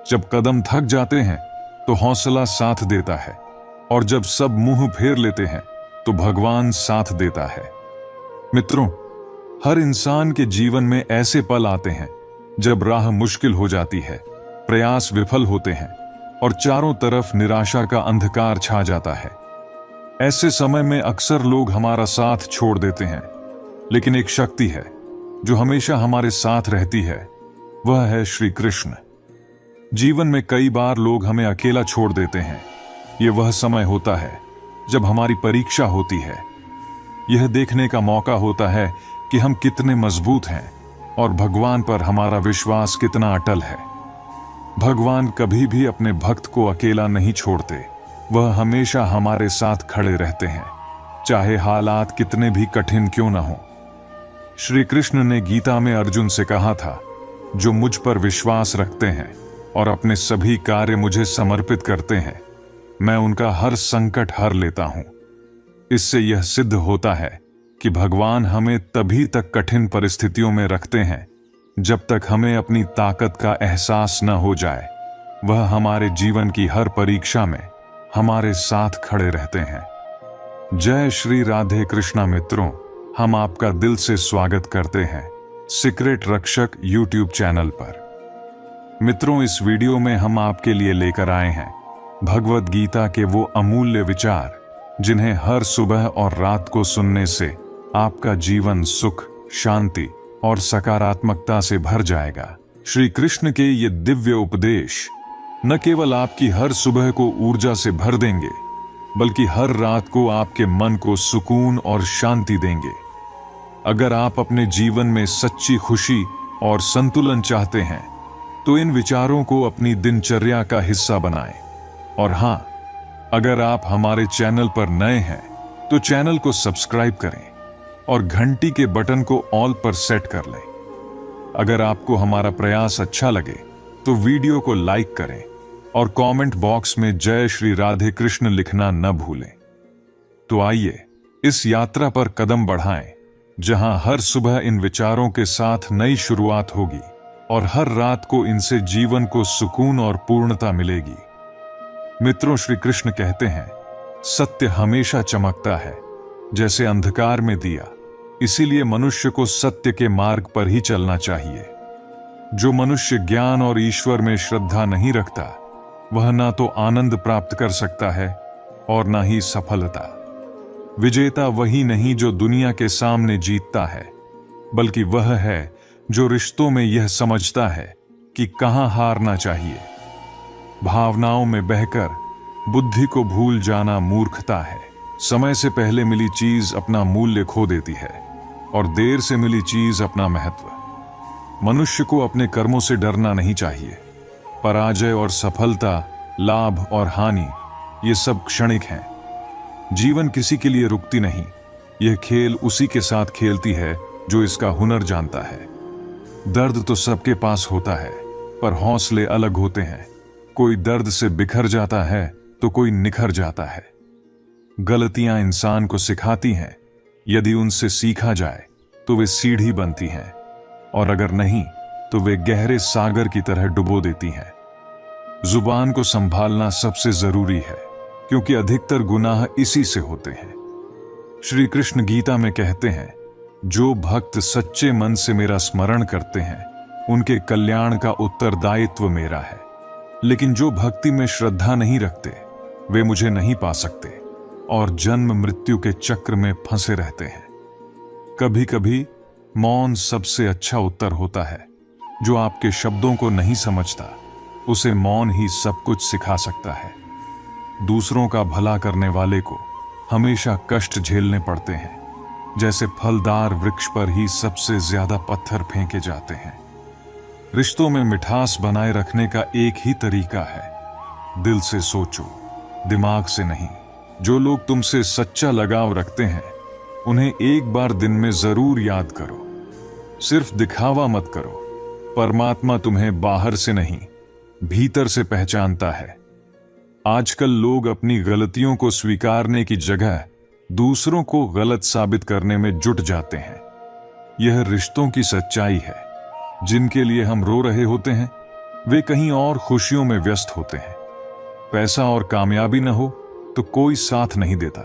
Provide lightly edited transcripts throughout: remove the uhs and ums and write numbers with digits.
जब कदम थक जाते हैं तो हौसला साथ देता है, और जब सब मुंह फेर लेते हैं तो भगवान साथ देता है। मित्रों, हर इंसान के जीवन में ऐसे पल आते हैं जब राह मुश्किल हो जाती है, प्रयास विफल होते हैं और चारों तरफ निराशा का अंधकार छा जाता है। ऐसे समय में अक्सर लोग हमारा साथ छोड़ देते हैं, लेकिन एक शक्ति है जो हमेशा हमारे साथ रहती है, वह है श्री कृष्ण। जीवन में कई बार लोग हमें अकेला छोड़ देते हैं। यह वह समय होता है जब हमारी परीक्षा होती है। यह देखने का मौका होता है कि हम कितने मजबूत हैं और भगवान पर हमारा विश्वास कितना अटल है। भगवान कभी भी अपने भक्त को अकेला नहीं छोड़ते। वह हमेशा हमारे साथ खड़े रहते हैं, चाहे हालात कितने भी कठिन क्यों न हो। श्री कृष्ण ने गीता में अर्जुन से कहा था, जो मुझ पर विश्वास रखते हैं और अपने सभी कार्य मुझे समर्पित करते हैं, मैं उनका हर संकट हर लेता हूं। इससे यह सिद्ध होता है कि भगवान हमें तभी तक कठिन परिस्थितियों में रखते हैं जब तक हमें अपनी ताकत का एहसास न हो जाए। वह हमारे जीवन की हर परीक्षा में हमारे साथ खड़े रहते हैं। जय श्री राधे कृष्णा। मित्रों, हम आपका दिल से स्वागत करते हैं सीक्रेट रक्षक यूट्यूब चैनल पर। मित्रों, इस वीडियो में हम आपके लिए लेकर आए हैं भगवद गीता के वो अमूल्य विचार जिन्हें हर सुबह और रात को सुनने से आपका जीवन सुख, शांति और सकारात्मकता से भर जाएगा। श्री कृष्ण के ये दिव्य उपदेश न केवल आपकी हर सुबह को ऊर्जा से भर देंगे, बल्कि हर रात को आपके मन को सुकून और शांति देंगे। अगर आप अपने जीवन में सच्ची खुशी और संतुलन चाहते हैं तो इन विचारों को अपनी दिनचर्या का हिस्सा बनाएं। और हां, अगर आप हमारे चैनल पर नए हैं तो चैनल को सब्सक्राइब करें और घंटी के बटन को ऑल पर सेट कर लें। अगर आपको हमारा प्रयास अच्छा लगे तो वीडियो को लाइक करें और कमेंट बॉक्स में जय श्री राधे कृष्ण लिखना न भूलें। तो आइए इस यात्रा पर कदम बढ़ाएं, जहां हर सुबह इन विचारों के साथ नई शुरुआत होगी और हर रात को इनसे जीवन को सुकून और पूर्णता मिलेगी। मित्रों, श्री कृष्ण कहते हैं, सत्य हमेशा चमकता है जैसे अंधकार में दिया। इसीलिए मनुष्य को सत्य के मार्ग पर ही चलना चाहिए। जो मनुष्य ज्ञान और ईश्वर में श्रद्धा नहीं रखता, वह ना तो आनंद प्राप्त कर सकता है और ना ही सफलता। विजेता वही नहीं जो दुनिया के सामने जीतता है, बल्कि वह है जो रिश्तों में यह समझता है कि कहां हारना चाहिए। भावनाओं में बहकर बुद्धि को भूल जाना मूर्खता है। समय से पहले मिली चीज अपना मूल्य खो देती है और देर से मिली चीज अपना महत्व। मनुष्य को अपने कर्मों से डरना नहीं चाहिए। पराजय और सफलता, लाभ और हानि, ये सब क्षणिक हैं। जीवन किसी के लिए रुकती नहीं। यह खेल उसी के साथ खेलती है जो इसका हुनर जानता है। दर्द तो सबके पास होता है, पर हौसले अलग होते हैं। कोई दर्द से बिखर जाता है तो कोई निखर जाता है। गलतियां इंसान को सिखाती हैं। यदि उनसे सीखा जाए तो वे सीढ़ी बनती हैं, और अगर नहीं तो वे गहरे सागर की तरह डुबो देती हैं। जुबान को संभालना सबसे जरूरी है, क्योंकि अधिकतर गुनाह इसी से होते हैं। श्री कृष्ण गीता में कहते हैं, जो भक्त सच्चे मन से मेरा स्मरण करते हैं, उनके कल्याण का उत्तरदायित्व मेरा है। लेकिन जो भक्ति में श्रद्धा नहीं रखते, वे मुझे नहीं पा सकते और जन्म मृत्यु के चक्र में फंसे रहते हैं। कभी कभी मौन सबसे अच्छा उत्तर होता है। जो आपके शब्दों को नहीं समझता, उसे मौन ही सब कुछ सिखा सकता है। दूसरों का भला करने वाले को हमेशा कष्ट झेलने पड़ते हैं। जैसे फलदार वृक्ष पर ही सबसे ज्यादा पत्थर फेंके जाते हैं। रिश्तों में मिठास बनाए रखने का एक ही तरीका है, दिल से सोचो, दिमाग से नहीं। जो लोग तुमसे सच्चा लगाव रखते हैं, उन्हें एक बार दिन में जरूर याद करो। सिर्फ दिखावा मत करो। परमात्मा तुम्हें बाहर से नहीं, भीतर से पहचानता है। आजकल लोग अपनी गलतियों को स्वीकारने की जगह दूसरों को गलत साबित करने में जुट जाते हैं। यह रिश्तों की सच्चाई है। जिनके लिए हम रो रहे होते हैं, वे कहीं और खुशियों में व्यस्त होते हैं। पैसा और कामयाबी न हो तो कोई साथ नहीं देता।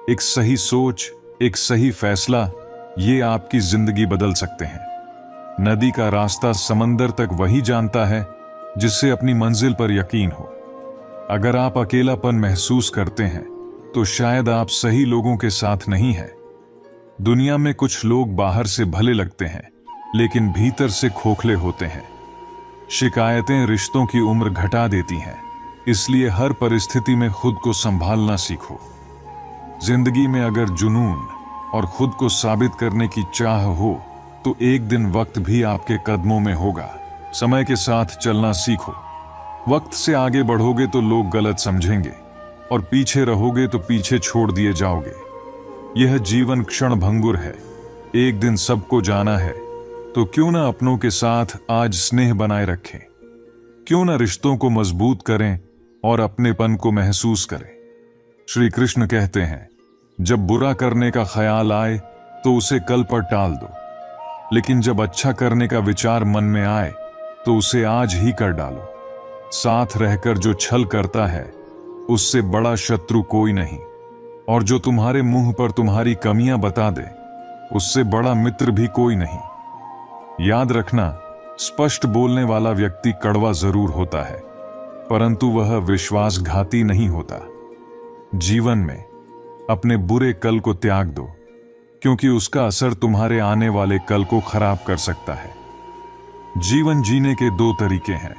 एक सही सोच, एक सही फैसला, ये आपकी जिंदगी बदल सकते हैं। नदी का रास्ता समंदर तक वही जानता है जिससे अपनी मंजिल पर यकीन हो। अगर आप अकेलापन महसूस करते हैं तो शायद आप सही लोगों के साथ नहीं हैं। दुनिया में कुछ लोग बाहर से भले लगते हैं लेकिन भीतर से खोखले होते हैं। शिकायतें रिश्तों की उम्र घटा देती हैं, इसलिए हर परिस्थिति में खुद को संभालना सीखो। जिंदगी में अगर जुनून और खुद को साबित करने की चाह हो तो एक दिन वक्त भी आपके कदमों में होगा। समय के साथ चलना सीखो। वक्त से आगे बढ़ोगे तो लोग गलत समझेंगे और पीछे रहोगे तो पीछे छोड़ दिए जाओगे। यह जीवन क्षण भंगुर है, एक दिन सबको जाना है। तो क्यों ना अपनों के साथ आज स्नेह बनाए रखें, क्यों ना रिश्तों को मजबूत करें और अपनेपन को महसूस करें। श्री कृष्ण कहते हैं, जब बुरा करने का ख्याल आए तो उसे कल पर टाल दो, लेकिन जब अच्छा करने का विचार मन में आए तो उसे आज ही कर डालो। साथ रहकर जो छल करता है उससे बड़ा शत्रु कोई नहीं, और जो तुम्हारे मुंह पर तुम्हारी कमियां बता दे उससे बड़ा मित्र भी कोई नहीं। याद रखना, स्पष्ट बोलने वाला व्यक्ति कड़वा जरूर होता है, परंतु वह विश्वासघाती नहीं होता। जीवन में अपने बुरे कल को त्याग दो, क्योंकि उसका असर तुम्हारे आने वाले कल को खराब कर सकता है। जीवन जीने के दो तरीके हैं,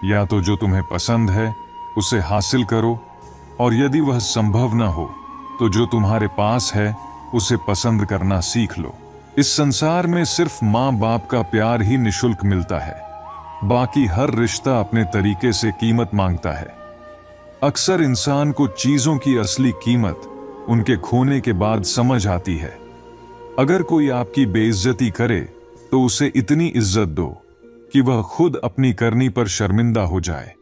या तो जो तुम्हें पसंद है उसे हासिल करो, और यदि वह संभव न हो तो जो तुम्हारे पास है उसे पसंद करना सीख लो। इस संसार में सिर्फ माँ बाप का प्यार ही निशुल्क मिलता है, बाकी हर रिश्ता अपने तरीके से कीमत मांगता है। अक्सर इंसान को चीजों की असली कीमत उनके खोने के बाद समझ आती है। अगर कोई आपकी बेइज्जती करे तो उसे इतनी इज्जत दो कि वह खुद अपनी करनी पर शर्मिंदा हो जाए।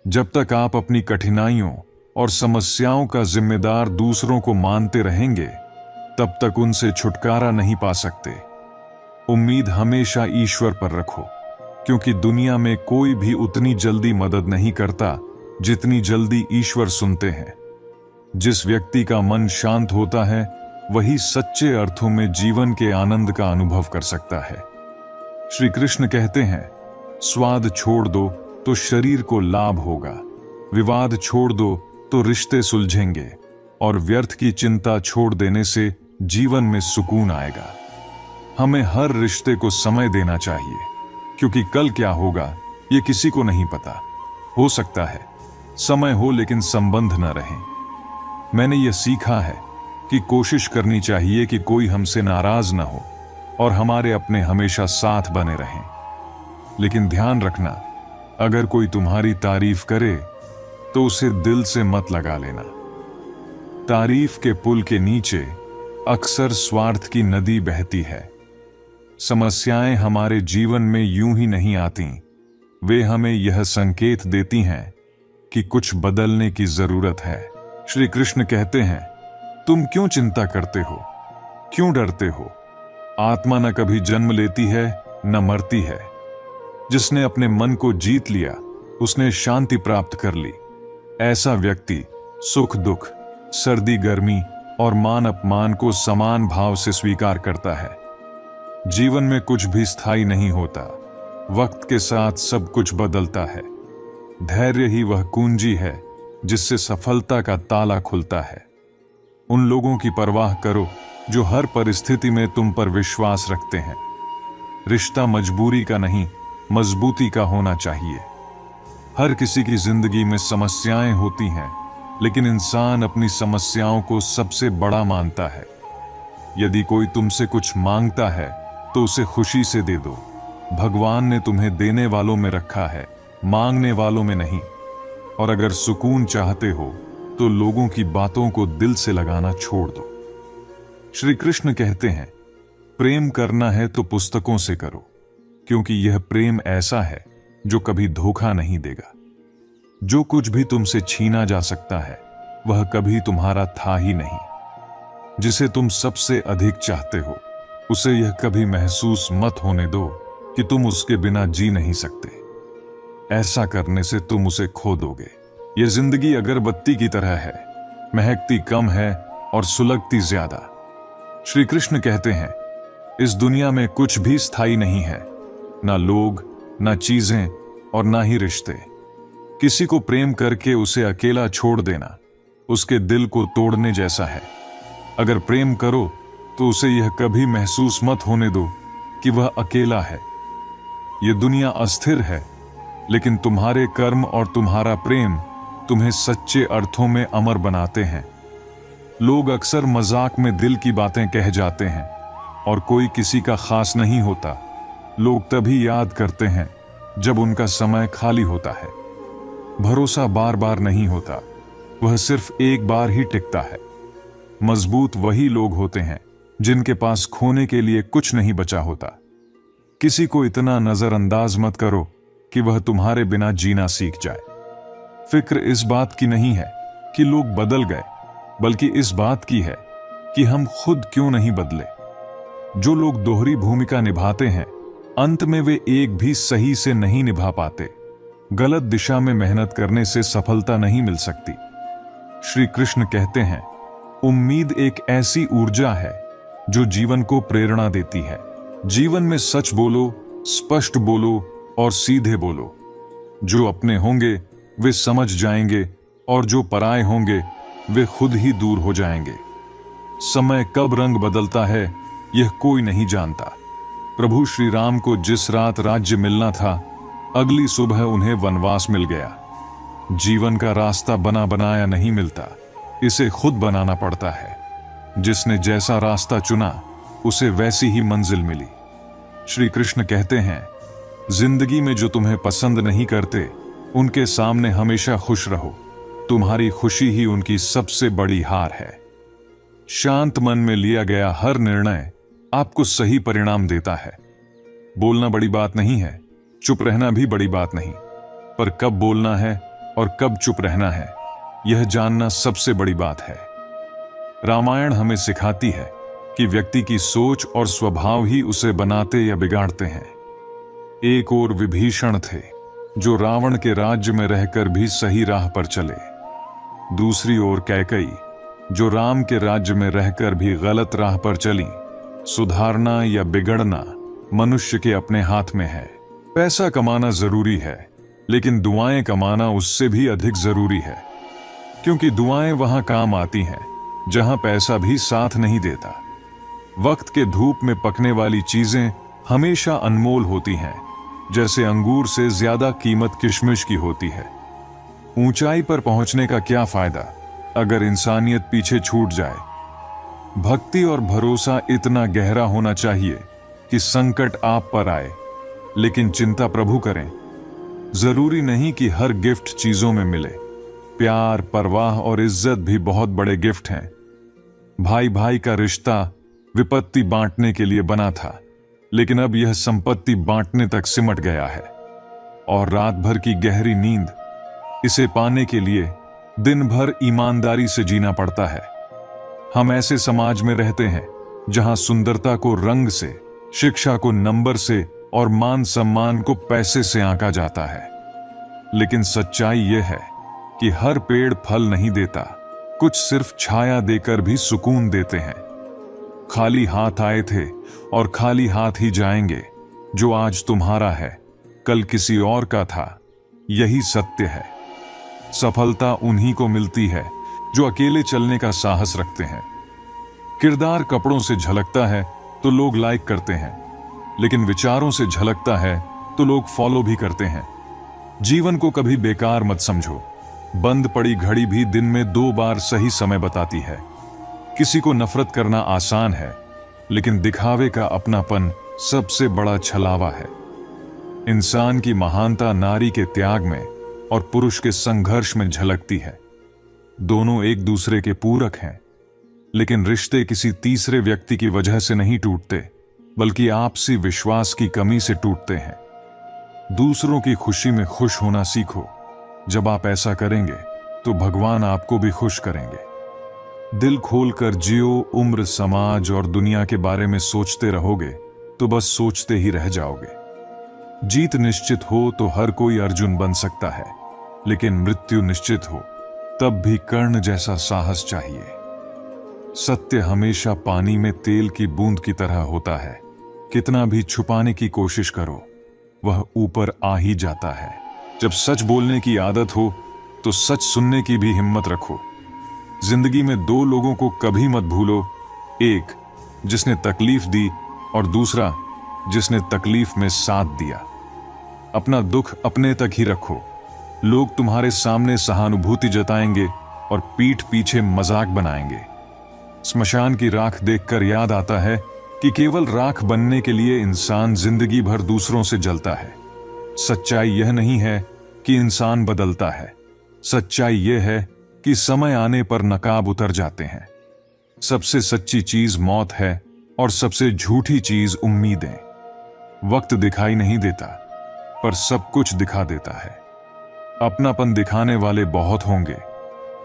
जब तक आप अपनी कठिनाइयों और समस्याओं का जिम्मेदार दूसरों को मानते रहेंगे, तब तक उनसे छुटकारा नहीं पा सकते। उम्मीद हमेशा ईश्वर पर रखो, क्योंकि दुनिया में कोई भी उतनी जल्दी मदद नहीं करता जितनी जल्दी ईश्वर सुनते हैं। जिस व्यक्ति का मन शांत होता है वही सच्चे अर्थों में जीवन के आनंद का अनुभव कर सकता है। श्री कृष्ण कहते हैं, स्वाद छोड़ दो तो शरीर को लाभ होगा, विवाद छोड़ दो तो रिश्ते सुलझेंगे, और व्यर्थ की चिंता छोड़ देने से जीवन में सुकून आएगा। हमें हर रिश्ते को समय देना चाहिए, क्योंकि कल क्या होगा ये किसी को नहीं पता। हो सकता है समय हो लेकिन संबंध न रहे। मैंने यह सीखा है कि कोशिश करनी चाहिए कि कोई हमसे नाराज न हो और हमारे अपने हमेशा साथ बने रहें। लेकिन ध्यान रखना, अगर कोई तुम्हारी तारीफ करे तो उसे दिल से मत लगा लेना। तारीफ के पुल के नीचे अक्सर स्वार्थ की नदी बहती है। समस्याएं हमारे जीवन में यूं ही नहीं आती, वे हमें यह संकेत देती हैं कि कुछ बदलने की जरूरत है। श्री कृष्ण कहते हैं, तुम क्यों चिंता करते हो, क्यों डरते हो? आत्मा न कभी जन्म लेती है न मरती है। जिसने अपने मन को जीत लिया उसने शांति प्राप्त कर ली। ऐसा व्यक्ति सुख दुख, सर्दी गर्मी और मान अपमान को समान भाव से स्वीकार करता है। जीवन में कुछ भी स्थायी नहीं होता, वक्त के साथ सब कुछ बदलता है। धैर्य ही वह कुंजी है जिससे सफलता का ताला खुलता है। उन लोगों की परवाह करो जो हर परिस्थिति में तुम पर विश्वास रखते हैं। रिश्ता मजबूरी का नहीं, मजबूती का होना चाहिए। हर किसी की जिंदगी में समस्याएं होती हैं, लेकिन इंसान अपनी समस्याओं को सबसे बड़ा मानता है। यदि कोई तुमसे कुछ मांगता है तो उसे खुशी से दे दो। भगवान ने तुम्हें देने वालों में रखा है, मांगने वालों में नहीं। और अगर सुकून चाहते हो तो लोगों की बातों को दिल से लगाना छोड़ दो। श्री कृष्ण कहते हैं, प्रेम करना है तो पुस्तकों से करो, क्योंकि यह प्रेम ऐसा है जो कभी धोखा नहीं देगा। जो कुछ भी तुमसे छीना जा सकता है वह कभी तुम्हारा था ही नहीं। जिसे तुम सबसे अधिक चाहते हो उसे यह कभी महसूस मत होने दो कि तुम उसके बिना जी नहीं सकते। ऐसा करने से तुम उसे खो दोगे। यह जिंदगी अगरबत्ती की तरह है, महकती कम है और सुलगती ज्यादा। श्री कृष्ण कहते हैं, इस दुनिया में कुछ भी स्थायी नहीं है, ना लोग, ना चीजें और ना ही रिश्ते। किसी को प्रेम करके उसे अकेला छोड़ देना उसके दिल को तोड़ने जैसा है। अगर प्रेम करो तो उसे यह कभी महसूस मत होने दो कि वह अकेला है। यह दुनिया अस्थिर है, लेकिन तुम्हारे कर्म और तुम्हारा प्रेम तुम्हें सच्चे अर्थों में अमर बनाते हैं। लोग अक्सर मजाक में दिल की बातें कह जाते हैं और कोई किसी का खास नहीं होता। लोग तभी याद करते हैं जब उनका समय खाली होता है। भरोसा बार बार नहीं होता, वह सिर्फ एक बार ही टिकता है। मजबूत वही लोग होते हैं जिनके पास खोने के लिए कुछ नहीं बचा होता। किसी को इतना नजरअंदाज मत करो कि वह तुम्हारे बिना जीना सीख जाए। फिक्र इस बात की नहीं है कि लोग बदल गए, बल्कि इस बात की है कि हम खुद क्यों नहीं बदले। जो लोग दोहरी भूमिका निभाते हैं, अंत में वे एक भी सही से नहीं निभा पाते। गलत दिशा में मेहनत करने से सफलता नहीं मिल सकती। श्री कृष्ण कहते हैं, उम्मीद एक ऐसी ऊर्जा है जो जीवन को प्रेरणा देती है। जीवन में सच बोलो, स्पष्ट बोलो और सीधे बोलो। जो अपने होंगे वे समझ जाएंगे और जो पराए होंगे वे खुद ही दूर हो जाएंगे। समय कब रंग बदलता है यह कोई नहीं जानता। प्रभु श्री राम को जिस रात राज्य मिलना था, अगली सुबह उन्हें वनवास मिल गया। जीवन का रास्ता बना बनाया नहीं मिलता, इसे खुद बनाना पड़ता है। जिसने जैसा रास्ता चुना उसे वैसी ही मंजिल मिली। श्री कृष्ण कहते हैं, जिंदगी में जो तुम्हें पसंद नहीं करते उनके सामने हमेशा खुश रहो। तुम्हारी खुशी ही उनकी सबसे बड़ी हार है। शांत मन में लिया गया हर निर्णय आपको सही परिणाम देता है। बोलना बड़ी बात नहीं है, चुप रहना भी बड़ी बात नहीं, पर कब बोलना है और कब चुप रहना है यह जानना सबसे बड़ी बात है। रामायण हमें सिखाती है कि व्यक्ति की सोच और स्वभाव ही उसे बनाते या बिगाड़ते हैं। एक और विभीषण थे जो रावण के राज्य में रहकर भी सही राह पर चले। दूसरी ओर कैकई जो राम के राज्य में रहकर भी गलत राह पर चली। सुधारना या बिगड़ना मनुष्य के अपने हाथ में है। पैसा कमाना जरूरी है, लेकिन दुआएं कमाना उससे भी अधिक जरूरी है, क्योंकि दुआएं वहां काम आती हैं जहां पैसा भी साथ नहीं देता। वक्त के धूप में पकने वाली चीजें हमेशा अनमोल होती हैं, जैसे अंगूर से ज्यादा कीमत किशमिश की होती है। ऊंचाई पर पहुंचने का क्या फायदा अगर इंसानियत पीछे छूट जाए। भक्ति और भरोसा इतना गहरा होना चाहिए कि संकट आप पर आए लेकिन चिंता प्रभु करें। जरूरी नहीं कि हर गिफ्ट चीजों में मिले। प्यार, परवाह और इज्जत भी बहुत बड़े गिफ्ट हैं। भाई भाई का रिश्ता विपत्ति बांटने के लिए बना था, लेकिन अब यह संपत्ति बांटने तक सिमट गया है। और रात भर की गहरी नींद, इसे पाने के लिए दिन भर ईमानदारी से जीना पड़ता है। हम ऐसे समाज में रहते हैं जहां सुंदरता को रंग से, शिक्षा को नंबर से और मान सम्मान को पैसे से आंका जाता है। लेकिन सच्चाई यह है कि हर पेड़ फल नहीं देता, कुछ सिर्फ छाया देकर भी सुकून देते हैं। खाली हाथ आए थे और खाली हाथ ही जाएंगे। जो आज तुम्हारा है कल किसी और का था, यही सत्य है। सफलता उन्हीं को मिलती है जो अकेले चलने का साहस रखते हैं। किरदार कपड़ों से झलकता है तो लोग लाइक करते हैं, लेकिन विचारों से झलकता है तो लोग फॉलो भी करते हैं। जीवन को कभी बेकार मत समझो। बंद पड़ी घड़ी भी दिन में 2 बार सही समय बताती है। किसी को नफरत करना आसान है, लेकिन दिखावे का अपनापन सबसे बड़ा छलावा है। इंसान की महानता नारी के त्याग में और पुरुष के संघर्ष में झलकती है। दोनों एक दूसरे के पूरक हैं, लेकिन रिश्ते किसी तीसरे व्यक्ति की वजह से नहीं टूटते, बल्कि आपसी विश्वास की कमी से टूटते हैं। दूसरों की खुशी में खुश होना सीखो। जब आप ऐसा करेंगे तो भगवान आपको भी खुश करेंगे। दिल खोलकर जियो। उम्र, समाज और दुनिया के बारे में सोचते रहोगे तो बस सोचते ही रह जाओगे। जीत निश्चित हो तो हर कोई अर्जुन बन सकता है, लेकिन मृत्यु निश्चित हो तब भी कर्ण जैसा साहस चाहिए। सत्य हमेशा पानी में तेल की बूंद की तरह होता है, कितना भी छुपाने की कोशिश करो वह ऊपर आ ही जाता है। जब सच बोलने की आदत हो तो सच सुनने की भी हिम्मत रखो। जिंदगी में दो लोगों को कभी मत भूलो, एक जिसने तकलीफ दी और दूसरा जिसने तकलीफ में साथ दिया। अपना दुख अपने तक ही रखो। लोग तुम्हारे सामने सहानुभूति जताएंगे और पीठ पीछे मजाक बनाएंगे। स्मशान की राख देखकर याद आता है कि केवल राख बनने के लिए इंसान जिंदगी भर दूसरों से जलता है। सच्चाई यह नहीं है कि इंसान बदलता है, सच्चाई यह है कि समय आने पर नकाब उतर जाते हैं। सबसे सच्ची चीज मौत है और सबसे झूठी चीज उम्मीदें। वक्त दिखाई नहीं देता पर सब कुछ दिखा देता है। अपनापन दिखाने वाले बहुत होंगे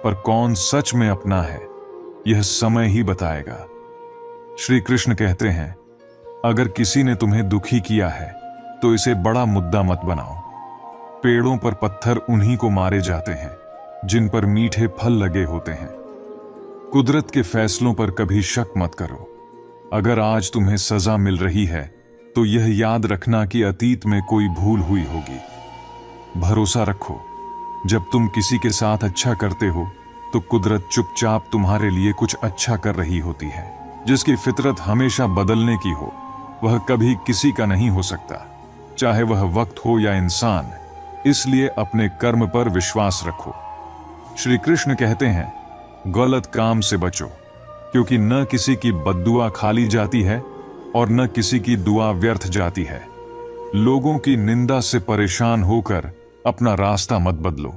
पर कौन सच में अपना है यह समय ही बताएगा। श्री कृष्ण कहते हैं, अगर किसी ने तुम्हें दुखी किया है तो इसे बड़ा मुद्दा मत बनाओ। पेड़ों पर पत्थर उन्हीं को मारे जाते हैं जिन पर मीठे फल लगे होते हैं। कुदरत के फैसलों पर कभी शक मत करो। अगर आज तुम्हें सजा मिल रही है तो यह याद रखना कि अतीत में कोई भूल हुई होगी। भरोसा रखो, जब तुम किसी के साथ अच्छा करते हो तो कुदरत चुपचाप तुम्हारे लिए कुछ अच्छा कर रही होती है। जिसकी फितरत हमेशा बदलने की हो वह कभी किसी का नहीं हो सकता, चाहे वह वक्त हो या इंसान। इसलिए अपने कर्म पर विश्वास रखो। श्री कृष्ण कहते हैं, गलत काम से बचो, क्योंकि न किसी की बद्दुआ खाली जाती है और न किसी की दुआ व्यर्थ जाती है। लोगों की निंदा से परेशान होकर अपना रास्ता मत बदलो।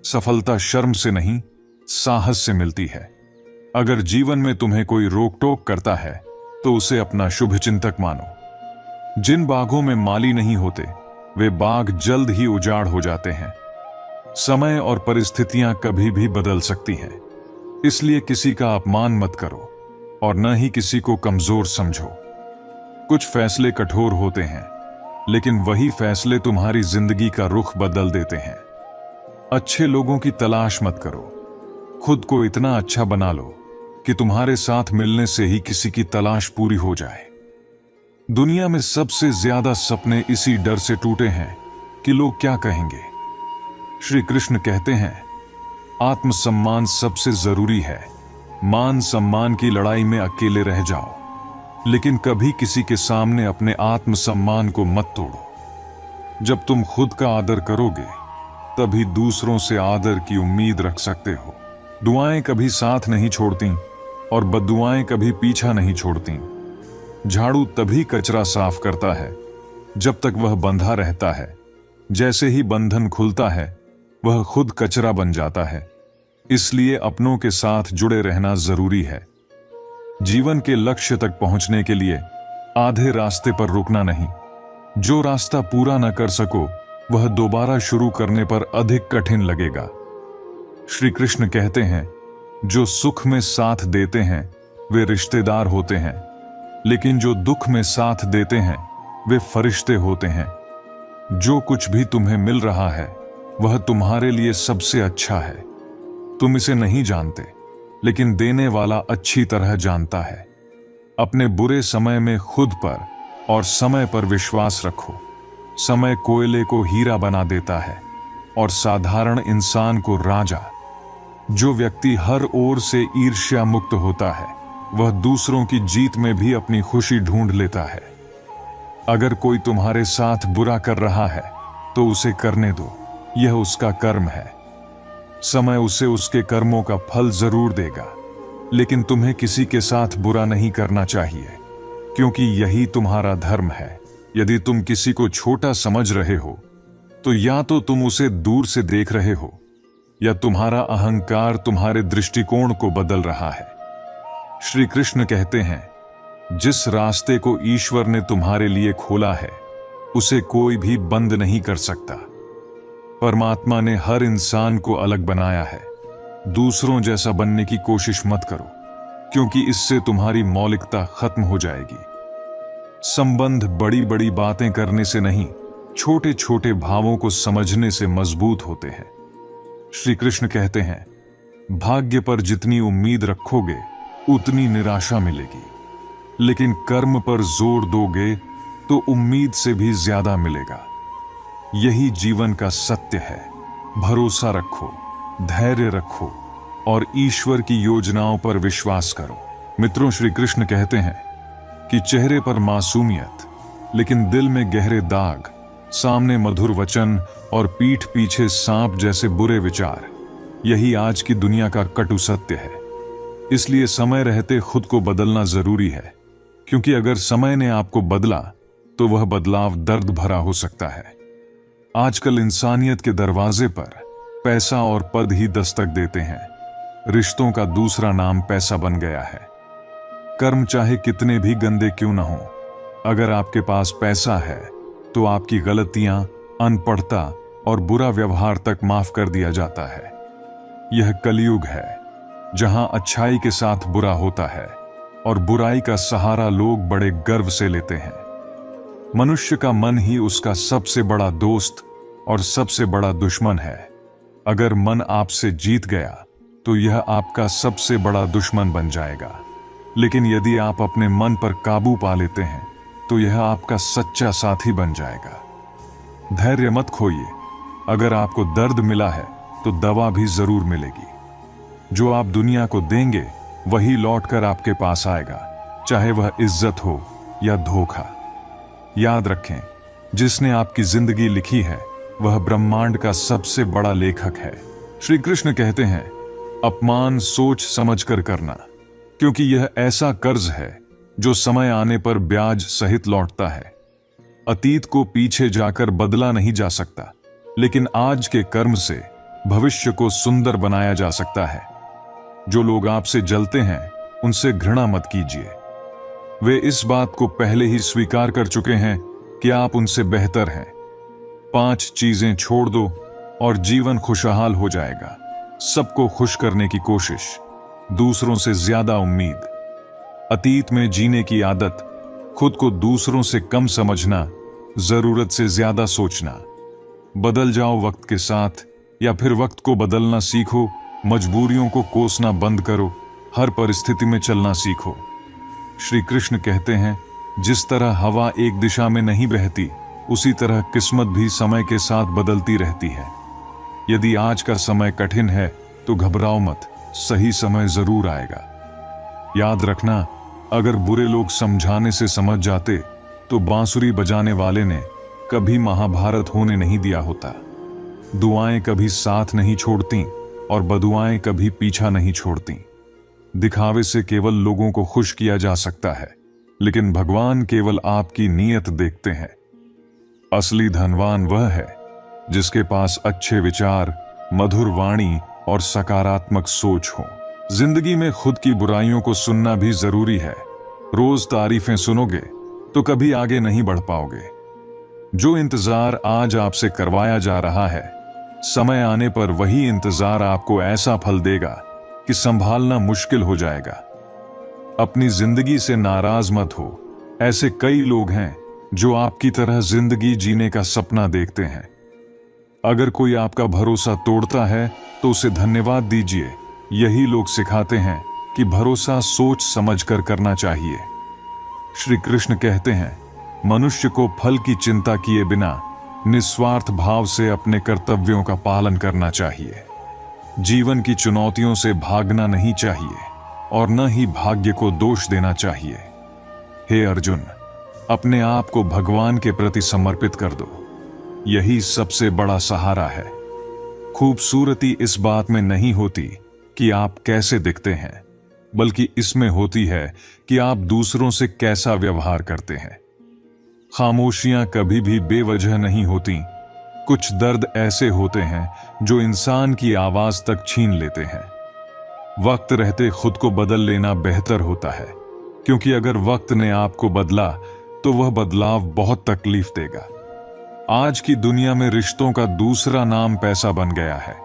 सफलता शर्म से नहीं, साहस से मिलती है। अगर जीवन में तुम्हें कोई रोक टोक करता है तो उसे अपना शुभ चिंतक मानो। जिन बागों में माली नहीं होते वे बाग जल्द ही उजाड़ हो जाते हैं। समय और परिस्थितियां कभी भी बदल सकती हैं, इसलिए किसी का अपमान मत करो और न ही किसी को कमजोर समझो। कुछ फैसले कठोर होते हैं, लेकिन वही फैसले तुम्हारी जिंदगी का रुख बदल देते हैं। अच्छे लोगों की तलाश मत करो, खुद को इतना अच्छा बना लो कि तुम्हारे साथ मिलने से ही किसी की तलाश पूरी हो जाए। दुनिया में सबसे ज्यादा सपने इसी डर से टूटे हैं कि लोग क्या कहेंगे। श्री कृष्ण कहते हैं, आत्मसम्मान सबसे जरूरी है। मान सम्मान की लड़ाई में अकेले रह जाओ, लेकिन कभी किसी के सामने अपने आत्मसम्मान को मत तोड़ो। जब तुम खुद का आदर करोगे तभी दूसरों से आदर की उम्मीद रख सकते हो। दुआएं कभी साथ नहीं छोड़ती और बद्दुआएं कभी पीछा नहीं छोड़ती। झाड़ू तभी कचरा साफ करता है जब तक वह बंधा रहता है। जैसे ही बंधन खुलता है वह खुद कचरा बन जाता है। इसलिए अपनों के साथ जुड़े रहना जरूरी है। जीवन के लक्ष्य तक पहुंचने के लिए आधे रास्ते पर रुकना नहीं। जो रास्ता पूरा न कर सको वह दोबारा शुरू करने पर अधिक कठिन लगेगा। श्री कृष्ण कहते हैं, जो सुख में साथ देते हैं वे रिश्तेदार होते हैं, लेकिन जो दुख में साथ देते हैं वे फरिश्ते होते हैं। जो कुछ भी तुम्हें मिल रहा है वह तुम्हारे लिए सबसे अच्छा है। तुम इसे नहीं जानते, लेकिन देने वाला अच्छी तरह जानता है। अपने बुरे समय में खुद पर और समय पर विश्वास रखो। समय कोयले को हीरा बना देता है और साधारण इंसान को राजा। जो व्यक्ति हर ओर से ईर्ष्या मुक्त होता है वह दूसरों की जीत में भी अपनी खुशी ढूंढ लेता है। अगर कोई तुम्हारे साथ बुरा कर रहा है तो उसे करने दो, यह उसका कर्म है। समय उसे उसके कर्मों का फल जरूर देगा, लेकिन तुम्हें किसी के साथ बुरा नहीं करना चाहिए, क्योंकि यही तुम्हारा धर्म है। यदि तुम किसी को छोटा समझ रहे हो तो या तो तुम उसे दूर से देख रहे हो या तुम्हारा अहंकार तुम्हारे दृष्टिकोण को बदल रहा है। श्री कृष्ण कहते हैं, जिस रास्ते को ईश्वर ने तुम्हारे लिए खोला है उसे कोई भी बंद नहीं कर सकता। परमात्मा ने हर इंसान को अलग बनाया है। दूसरों जैसा बनने की कोशिश मत करो, क्योंकि इससे तुम्हारी मौलिकता खत्म हो जाएगी। संबंध बड़ी बड़ी बातें करने से नहीं, छोटे छोटे भावों को समझने से मजबूत होते हैं। श्री कृष्ण कहते हैं, भाग्य पर जितनी उम्मीद रखोगे उतनी निराशा मिलेगी, लेकिन कर्म पर जोर दोगे तो उम्मीद से भी ज्यादा मिलेगा। यही जीवन का सत्य है। भरोसा रखो, धैर्य रखो और ईश्वर की योजनाओं पर विश्वास करो। मित्रों, श्री कृष्ण कहते हैं कि चेहरे पर मासूमियत लेकिन दिल में गहरे दाग, सामने मधुर वचन और पीठ पीछे सांप जैसे बुरे विचार, यही आज की दुनिया का कटु सत्य है। इसलिए समय रहते खुद को बदलना जरूरी है, क्योंकि अगर समय ने आपको बदला तो वह बदलाव दर्द भरा हो सकता है। आजकल इंसानियत के दरवाजे पर पैसा और पद ही दस्तक देते हैं। रिश्तों का दूसरा नाम पैसा बन गया है। कर्म चाहे कितने भी गंदे क्यों न हो, अगर आपके पास पैसा है तो आपकी गलतियां, अनपढ़ता और बुरा व्यवहार तक माफ कर दिया जाता है। यह कलयुग है, जहां अच्छाई के साथ बुरा होता है और बुराई का सहारा लोग बड़े गर्व से लेते हैं। मनुष्य का मन ही उसका सबसे बड़ा दोस्त और सबसे बड़ा दुश्मन है। अगर मन आपसे जीत गया तो यह आपका सबसे बड़ा दुश्मन बन जाएगा, लेकिन यदि आप अपने मन पर काबू पा लेते हैं तो यह आपका सच्चा साथी बन जाएगा। धैर्य मत खोइए। अगर आपको दर्द मिला है तो दवा भी जरूर मिलेगी। जो आप दुनिया को देंगे वही लौटकर आपके पास आएगा, चाहे वह इज्जत हो या धोखा। याद रखें, जिसने आपकी जिंदगी लिखी है वह ब्रह्मांड का सबसे बड़ा लेखक है। श्री कृष्ण कहते हैं, अपमान सोच समझकर करना, क्योंकि यह ऐसा कर्ज है जो समय आने पर ब्याज सहित लौटता है। अतीत को पीछे जाकर बदला नहीं जा सकता, लेकिन आज के कर्म से भविष्य को सुंदर बनाया जा सकता है। जो लोग आपसे जलते हैं उनसे घृणा मत कीजिए। वे इस बात को पहले ही स्वीकार कर चुके हैं कि आप उनसे बेहतर हैं। 5 चीजें छोड़ दो और जीवन खुशहाल हो जाएगा। सबको खुश करने की कोशिश, दूसरों से ज्यादा उम्मीद, अतीत में जीने की आदत, खुद को दूसरों से कम समझना, जरूरत से ज्यादा सोचना। बदल जाओ वक्त के साथ या फिर वक्त को बदलना सीखो। मजबूरियों को कोसना बंद करो, हर परिस्थिति में चलना सीखो। श्री कृष्ण कहते हैं, जिस तरह हवा एक दिशा में नहीं बहती, उसी तरह किस्मत भी समय के साथ बदलती रहती है। यदि आज का समय कठिन है तो घबराओ मत, सही समय जरूर आएगा। याद रखना, अगर बुरे लोग समझाने से समझ जाते तो बांसुरी बजाने वाले ने कभी महाभारत होने नहीं दिया होता। दुआएं कभी साथ नहीं छोड़ती और बदुआएं कभी पीछा नहीं छोड़ती। दिखावे से केवल लोगों को खुश किया जा सकता है, लेकिन भगवान केवल आपकी नीयत देखते हैं। असली धनवान वह है जिसके पास अच्छे विचार, मधुर वाणी और सकारात्मक सोच हो। जिंदगी में खुद की बुराइयों को सुनना भी जरूरी है। रोज तारीफें सुनोगे तो कभी आगे नहीं बढ़ पाओगे। जो इंतजार आज आपसे करवाया जा रहा है, समय आने पर वही इंतजार आपको ऐसा फल देगा कि संभालना मुश्किल हो जाएगा। अपनी जिंदगी से नाराज मत हो। ऐसे कई लोग हैं जो आपकी तरह जिंदगी जीने का सपना देखते हैं। अगर कोई आपका भरोसा तोड़ता है तो उसे धन्यवाद दीजिए। यही लोग सिखाते हैं कि भरोसा सोच समझकर करना चाहिए। श्री कृष्ण कहते हैं, मनुष्य को फल की चिंता किए बिना निस्वार्थ भाव से अपने कर्तव्यों का पालन करना चाहिए। जीवन की चुनौतियों से भागना नहीं चाहिए और न ही भाग्य को दोष देना चाहिए। हे अर्जुन, अपने आप को भगवान के प्रति समर्पित कर दो। यही सबसे बड़ा सहारा है। खूबसूरती इस बात में नहीं होती कि आप कैसे दिखते हैं, बल्कि इसमें होती है कि आप दूसरों से कैसा व्यवहार करते हैं। खामोशियां कभी भी बेवजह नहीं होती। कुछ दर्द ऐसे होते हैं जो इंसान की आवाज तक छीन लेते हैं। वक्त रहते खुद को बदल लेना बेहतर होता है, क्योंकि अगर वक्त ने आपको बदला तो वह बदलाव बहुत तकलीफ देगा। आज की दुनिया में रिश्तों का दूसरा नाम पैसा बन गया है।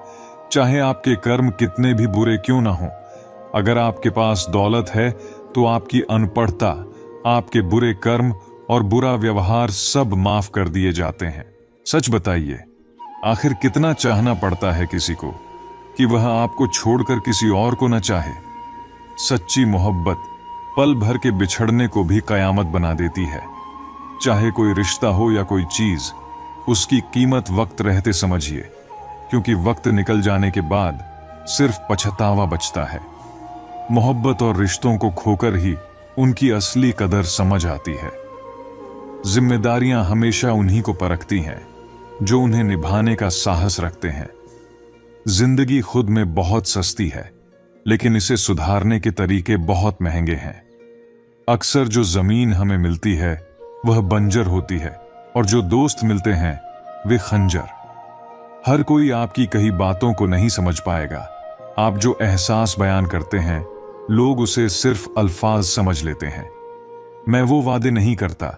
चाहे आपके कर्म कितने भी बुरे क्यों ना हो, अगर आपके पास दौलत है तो आपकी अनपढ़ता, आपके बुरे कर्म और बुरा व्यवहार सब माफ कर दिए जाते हैं। सच बताइए, आखिर कितना चाहना पड़ता है किसी को कि वह आपको छोड़कर किसी और को न चाहे। सच्ची मोहब्बत पल भर के बिछड़ने को भी कयामत बना देती है। चाहे कोई रिश्ता हो या कोई चीज, उसकी कीमत वक्त रहते समझिए, क्योंकि वक्त निकल जाने के बाद सिर्फ पछतावा बचता है। मोहब्बत और रिश्तों को खोकर ही उनकी असली कदर समझ आती है। जिम्मेदारियां हमेशा उन्हीं को परखती हैं जो उन्हें निभाने का साहस रखते हैं। जिंदगी खुद में बहुत सस्ती है, लेकिन इसे सुधारने के तरीके बहुत महंगे हैं। अक्सर जो जमीन हमें मिलती है वह बंजर होती है, और जो दोस्त मिलते हैं वे खंजर। हर कोई आपकी कही बातों को नहीं समझ पाएगा। आप जो एहसास बयान करते हैं, लोग उसे सिर्फ अल्फाज समझ लेते हैं। मैं वो वादे नहीं करता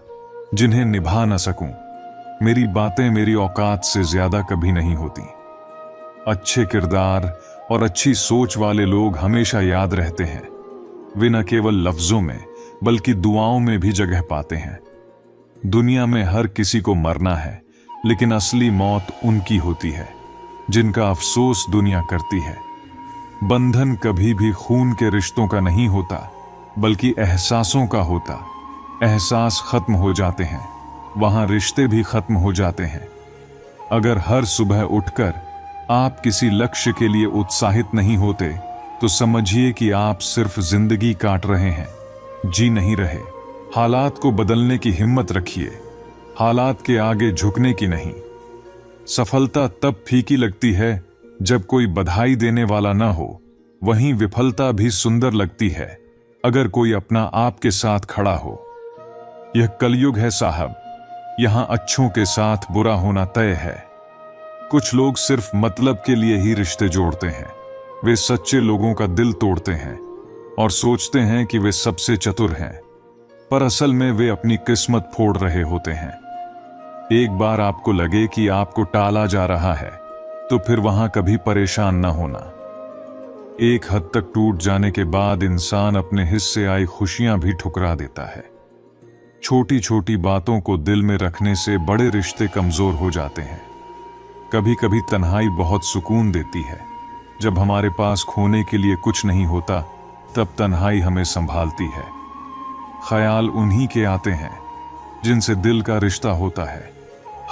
जिन्हें निभा न सकूं। मेरी बातें मेरी औकात से ज्यादा कभी नहीं होती। अच्छे किरदार और अच्छी सोच वाले लोग हमेशा याद रहते हैं। वे न केवल लफ्जों में बल्कि दुआओं में भी जगह पाते हैं। दुनिया में हर किसी को मरना है, लेकिन असली मौत उनकी होती है जिनका अफसोस दुनिया करती है। बंधन कभी भी खून के रिश्तों का नहीं होता, बल्कि एहसासों का होता। एहसास खत्म हो जाते हैं, वहां रिश्ते भी खत्म हो जाते हैं। अगर हर सुबह उठकर आप किसी लक्ष्य के लिए उत्साहित नहीं होते, तो समझिए कि आप सिर्फ जिंदगी काट रहे हैं, जी नहीं रहे। हालात को बदलने की हिम्मत रखिए, हालात के आगे झुकने की नहीं। सफलता तब फीकी लगती है जब कोई बधाई देने वाला ना हो। वहीं विफलता भी सुंदर लगती है अगर कोई अपना आपके साथ खड़ा हो। यह कलयुग है साहब, यहां अच्छों के साथ बुरा होना तय है। कुछ लोग सिर्फ मतलब के लिए ही रिश्ते जोड़ते हैं। वे सच्चे लोगों का दिल तोड़ते हैं और सोचते हैं कि वे सबसे चतुर हैं, पर असल में वे अपनी किस्मत फोड़ रहे होते हैं। एक बार आपको लगे कि आपको टाला जा रहा है, तो फिर वहां कभी परेशान न होना। एक हद तक टूट जाने के बाद इंसान अपने हिस्से आई खुशियां भी ठुकरा देता है। छोटी छोटी बातों को दिल में रखने से बड़े रिश्ते कमजोर हो जाते हैं। कभी कभी तन्हाई बहुत सुकून देती है। जब हमारे पास खोने के लिए कुछ नहीं होता, तब तन्हाई हमें संभालती है। ख्याल उन्हीं के आते हैं जिनसे दिल का रिश्ता होता है।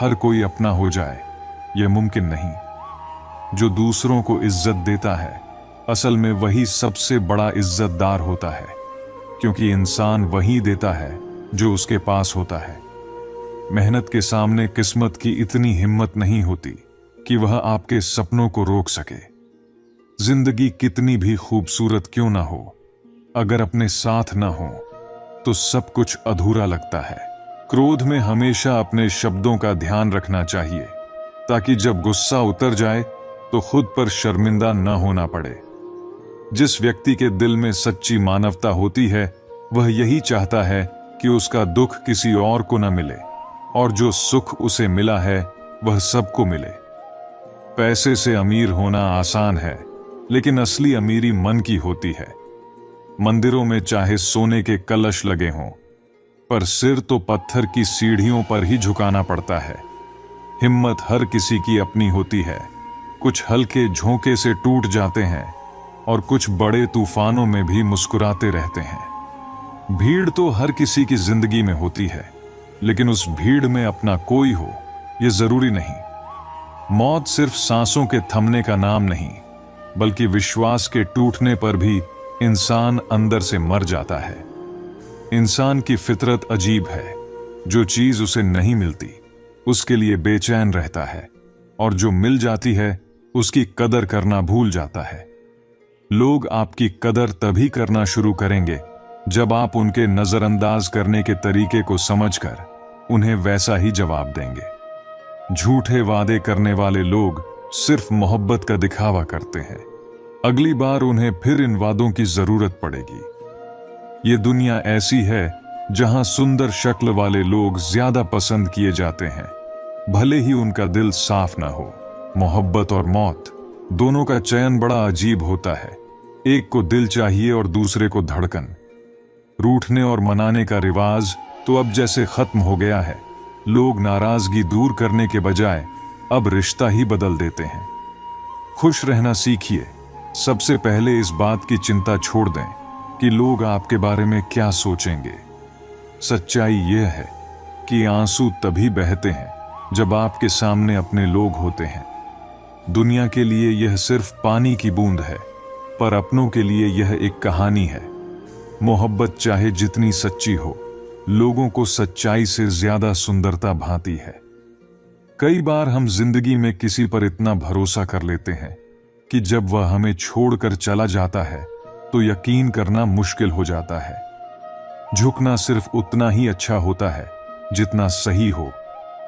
हर कोई अपना हो जाए, यह मुमकिन नहीं। जो दूसरों को इज्जत देता है, असल में वही सबसे बड़ा इज्जतदार होता है, क्योंकि इंसान वही देता है जो उसके पास होता है। मेहनत के सामने किस्मत की इतनी हिम्मत नहीं होती कि वह आपके सपनों को रोक सके। जिंदगी कितनी भी खूबसूरत क्यों ना हो, अगर अपने साथ ना हो तो सब कुछ अधूरा लगता है। क्रोध में हमेशा अपने शब्दों का ध्यान रखना चाहिए, ताकि जब गुस्सा उतर जाए तो खुद पर शर्मिंदा न होना पड़े। जिस व्यक्ति के दिल में सच्ची मानवता होती है, वह यही चाहता है कि उसका दुख किसी और को न मिले, और जो सुख उसे मिला है वह सबको मिले। पैसे से अमीर होना आसान है, लेकिन असली अमीरी मन की होती है। मंदिरों में चाहे सोने के कलश लगे हों, पर सिर तो पत्थर की सीढ़ियों पर ही झुकाना पड़ता है। हिम्मत हर किसी की अपनी होती है। कुछ हल्के झोंके से टूट जाते हैं, और कुछ बड़े तूफानों में भी मुस्कुराते रहते हैं। भीड़ तो हर किसी की जिंदगी में होती है, लेकिन उस भीड़ में अपना कोई हो, यह जरूरी नहीं। मौत सिर्फ सांसों के थमने का नाम नहीं, बल्कि विश्वास के टूटने पर भी इंसान अंदर से मर जाता है। इंसान की फितरत अजीब है। जो चीज उसे नहीं मिलती, उसके लिए बेचैन रहता है, और जो मिल जाती है, उसकी कदर करना भूल जाता है। लोग आपकी कदर तभी करना शुरू करेंगे जब आप उनके नजरअंदाज करने के तरीके को समझकर उन्हें वैसा ही जवाब देंगे। झूठे वादे करने वाले लोग सिर्फ मोहब्बत का दिखावा करते हैं। अगली बार उन्हें फिर इन वादों की जरूरत पड़ेगी। ये दुनिया ऐसी है जहां सुंदर शक्ल वाले लोग ज्यादा पसंद किए जाते हैं, भले ही उनका दिल साफ ना हो। मोहब्बत और मौत दोनों का चयन बड़ा अजीब होता है। एक को दिल चाहिए और दूसरे को धड़कन। रूठने और मनाने का रिवाज तो अब जैसे खत्म हो गया है, लोग नाराजगी दूर करने के बजाय अब रिश्ता ही बदल देते हैं। खुश रहना सीखिए। सबसे पहले इस बात की चिंता छोड़ दें कि लोग आपके बारे में क्या सोचेंगे। सच्चाई यह है कि आंसू तभी बहते हैं जब आपके सामने अपने लोग होते हैं। दुनिया के लिए यह सिर्फ पानी की बूंद है, पर अपनों के लिए यह एक कहानी है। मोहब्बत चाहे जितनी सच्ची हो, लोगों को सच्चाई से ज्यादा सुंदरता भाती है। कई बार हम जिंदगी में किसी पर इतना भरोसा कर लेते हैं कि जब वह हमें छोड़कर चला जाता है तो यकीन करना मुश्किल हो जाता है। झुकना सिर्फ उतना ही अच्छा होता है जितना सही हो।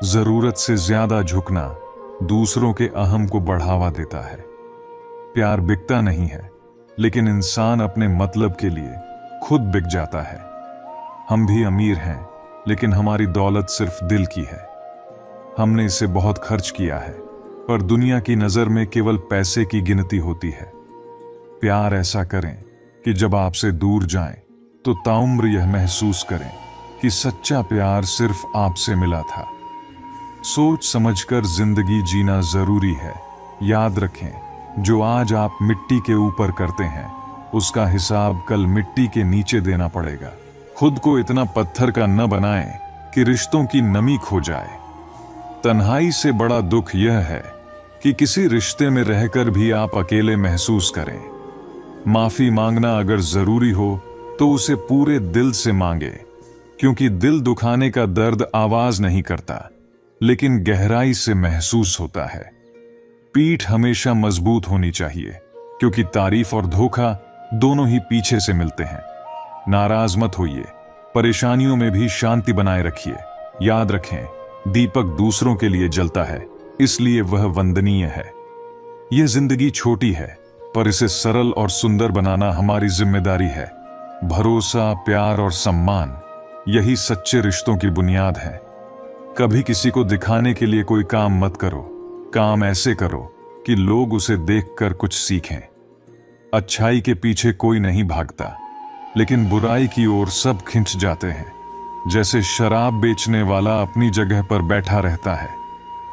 जरूरत से ज्यादा झुकना दूसरों के अहम को बढ़ावा देता है। प्यार बिकता नहीं है, लेकिन इंसान अपने मतलब के लिए खुद बिक जाता है। हम भी अमीर हैं, लेकिन हमारी दौलत सिर्फ दिल की है। हमने इसे बहुत खर्च किया है, पर दुनिया की नजर में केवल पैसे की गिनती होती है। प्यार ऐसा करें कि जब आपसे दूर जाएं, तो ताउम्र यह महसूस करें कि सच्चा प्यार सिर्फ आपसे मिला था। सोच समझकर जिंदगी जीना जरूरी है। याद रखें, जो आज आप मिट्टी के ऊपर करते हैं, उसका हिसाब कल मिट्टी के नीचे देना पड़ेगा। खुद को इतना पत्थर का न बनाएं कि रिश्तों की नमी खो जाए। तन्हाई से बड़ा दुख यह है कि किसी रिश्ते में रहकर भी आप अकेले महसूस करें। माफी मांगना अगर जरूरी हो तो उसे पूरे दिल से मांगे, क्योंकि दिल दुखाने का दर्द आवाज नहीं करता, लेकिन गहराई से महसूस होता है। पीठ हमेशा मजबूत होनी चाहिए, क्योंकि तारीफ और धोखा दोनों ही पीछे से मिलते हैं। नाराज मत होइए, परेशानियों में भी शांति बनाए रखिए। याद रखें, दीपक दूसरों के लिए जलता है, इसलिए वह वंदनीय है। यह जिंदगी छोटी है, पर इसे सरल और सुंदर बनाना हमारी जिम्मेदारी है। भरोसा, प्यार और सम्मान, यही सच्चे रिश्तों की बुनियाद है। कभी किसी को दिखाने के लिए कोई काम मत करो। काम ऐसे करो कि लोग उसे देखकर कुछ सीखें। अच्छाई के पीछे कोई नहीं भागता, लेकिन बुराई की ओर सब खिंच जाते हैं। जैसे शराब बेचने वाला अपनी जगह पर बैठा रहता है,